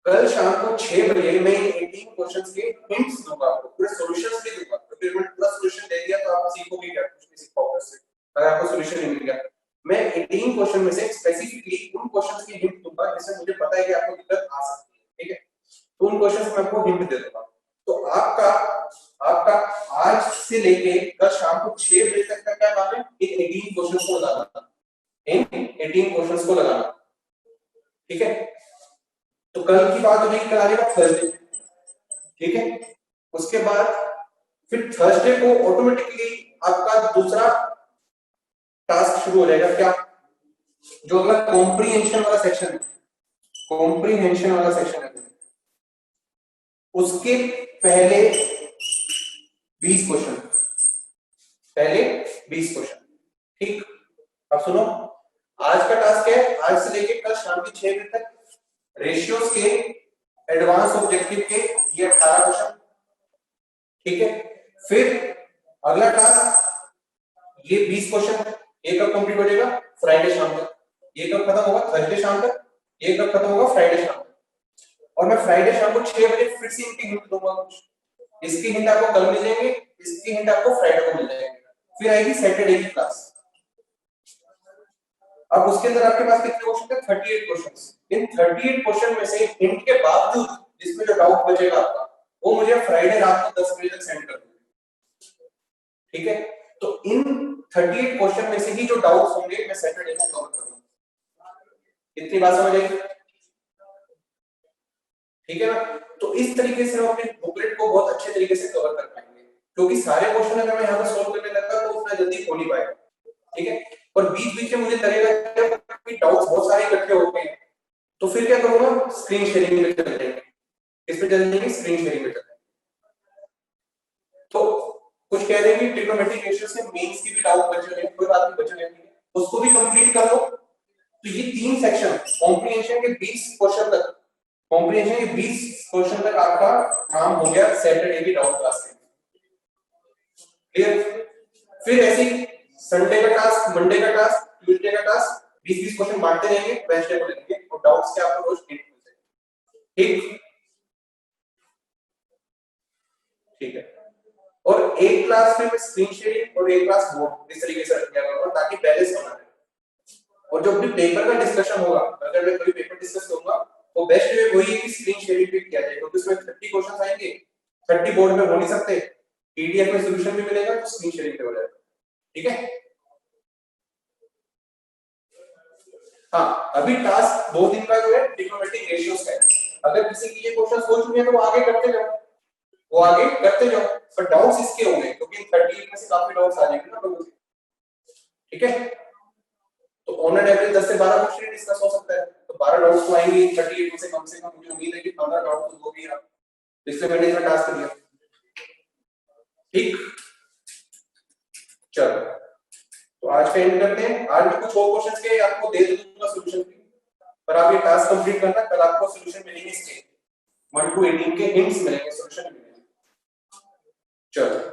[SPEAKER 1] कल शाम को 6 बजे मैं 18 क्वेश्चंस के हिंट्स दूंगा आपको, पूरे सॉल्यूशंस भी दूंगा, तो फिर मैं पूरा सॉल्यूशन दे दिया तो आप सीखोगे क्या, कुछ नहीं सीख पाओगे उससे अगर आपको सॉल्यूशन नहीं मिल गया। मैं 18 क्वेश्चन में से स्पेसिफिकली उन क्वेश्चंस की हिंट दूंगा जिससे मुझे पता है कि आपको दिक्कत आ सकती है, ठीक है, तो उन क्वेश्चंस में आपको हिंट दे दूंगा। तो आपका आज आज से लेके कल शाम को 6 बजे तक का क्या काम है, इन 18 क्वेश्चंस को लगाना, इन 18 क्वेश्चंस को लगाना। ठीक है, तो कल की बात हो जाएगी, कल आएगा थर्सडे। ठीक है, उसके बाद फिर थर्सडे को ऑटोमेटिकली आपका दूसरा टास्क शुरू हो जाएगा। क्या? जो अगला कॉम्प्रीहेंशन वाला सेक्शन है, कॉम्प्रीहेंशन वाला सेक्शन है, उसके पहले 20 क्वेश्चन, पहले 20 क्वेश्चन। ठीक, अब सुनो, आज का टास्क है, आज से लेके कल शाम के 6 बजे तक रेशियोज के एडवांस ऑब्जेक्टिव के ये 18 क्वेश्चन। ठीक है, फिर अगला टास्क ये 20 क्वेश्चन, ये कब कंप्लीट हो जाएगा? फ्राइडे शाम तक। ये कब खत्म होगा? थर्सडे शाम तक। ये कब खत्म होगा? फ्राइडे शाम तक। और मैं फ्राइडे शाम को 6 बजे फिर से इनकी हिंट दूंगा कुछ। इसकी हिंट आपको कल मिल जाएंगे, इसकी हिंट आपको फ्राइडे को मिल जाएंगे। फिर आएगी सैटरडे की क्लास। अब उसके अंदर आपके पास कितने क्वेश्चन थे? 38 क्वेश्चंस। इन 38 क्वेश्चन में से हिंट के बावजूद जिसमें जो डाउट बचेगा आपका, वो मुझे फ्राइडे रात को 10 बजे तक सेंड कर दो। ठीक है, तो इन 38 क्वेश्चन में से ही जो डाउट्स होंगे मैं सैटरडे को कवर करूंगा। इतनी बात समझ आई? ठीक है ना? तो इस तरीके से हम अपने बुकलेट को बहुत अच्छे तरीके से कवर कर पाएंगे, क्योंकि सारे क्वेश्चन अगर मैं यहाँ पर सॉल्व करने लगता तो उतना जल्दी हो नहीं पाएगा। ठीक है, और बीच बीच में मुझे लगेगा कि डाउट्स बहुत सारे इकट्ठे हो गए, तो फिर क्या करूंगा? स्क्रीन शेयरिंग में चल जाएंगे। किस पे चल जाएंगे? स्क्रीन शेयरिंग में चल जाएंगे। तो कुछ कह रहे हैं कि ट्रिग्नोमेट्रिक रेशियो से मेंस की भी डाउट बचे हैं, कोई बात नहीं, बचे हैं, उसको भी कंप्लीट कर लो। तो ये 3 सेक्शन कॉम्प्रिहेंशन के 20 क्वेश्चन तक, कॉम्प्रिहेंशन के 20 क्वेश्चन तक आपका काम हो गया सैटरडे की डाउट क्लास में। क्लियर? फिर ऐसे संडे का टास्क, मंडे का टास्क, ट्यूसडे का टास्क, 20-20 क्वेश्चन बांटते रहेंगे, वेडनेसडे को लेंगे और डाउट्स के आपको रोज हिंट मिलते हैं। ठीक, ठीक है। और एक क्लास में मैं स्क्रीन शेयरिंग और एक क्लास नोट इस तरीके से रख दिया करूंगा ताकि बैलेंस बना रहे। और जो भी पेपर का डिस्कशन होगा, अगर मैं कोई पेपर डिस्कस करूंगा तो बेस्ट वे वही है कि स्क्रीन शेयरिंग पे किया जाए, क्योंकि उसमें 30 क्वेश्चंस आएंगे, 30 बोर्ड में हो नहीं सकते, पीडीएफ में सॉल्यूशन भी मिलेगा, तो स्क्रीन शेयरिंग पे हो जाएगा। ठीक है, हाँ, अभी टास्क 2 दिन का जो है ट्रिग्नोमेट्रिक रेशियोज का है। अगर किसी के ये क्वेश्चंस हो चुके हैं तो वो आगे करते जाओ, वो आगे करते जाओ, पर डाउट्स इसके होंगे क्योंकि 38 में से काफी डाउट्स आ जाएंगे ना लोगों के। ठीक है, तो ऑन एन एवरेज 10 से 12 क्वेश्चन डिस्कस हो सकता है, तो 12 डाउट्स तो आएंगे 38 में से कम मुझे उम्मीद है कि 15 डाउट तो होगी आप, इसलिए मैंने इसका टास्क दिया। ठीक, चलो तो आज का एंड करते हैं। आज भी कुछ और क्वेश्चंस के आपको दे दूंगा सॉल्यूशन भी, पर आप ये टास्क कंप्लीट करना, कल आपको सॉल्यूशन मिलेंगे इसके 1 to 18 के हिंट्स मिलेंगे, सॉल्यूशन मिलेंगे। चलो।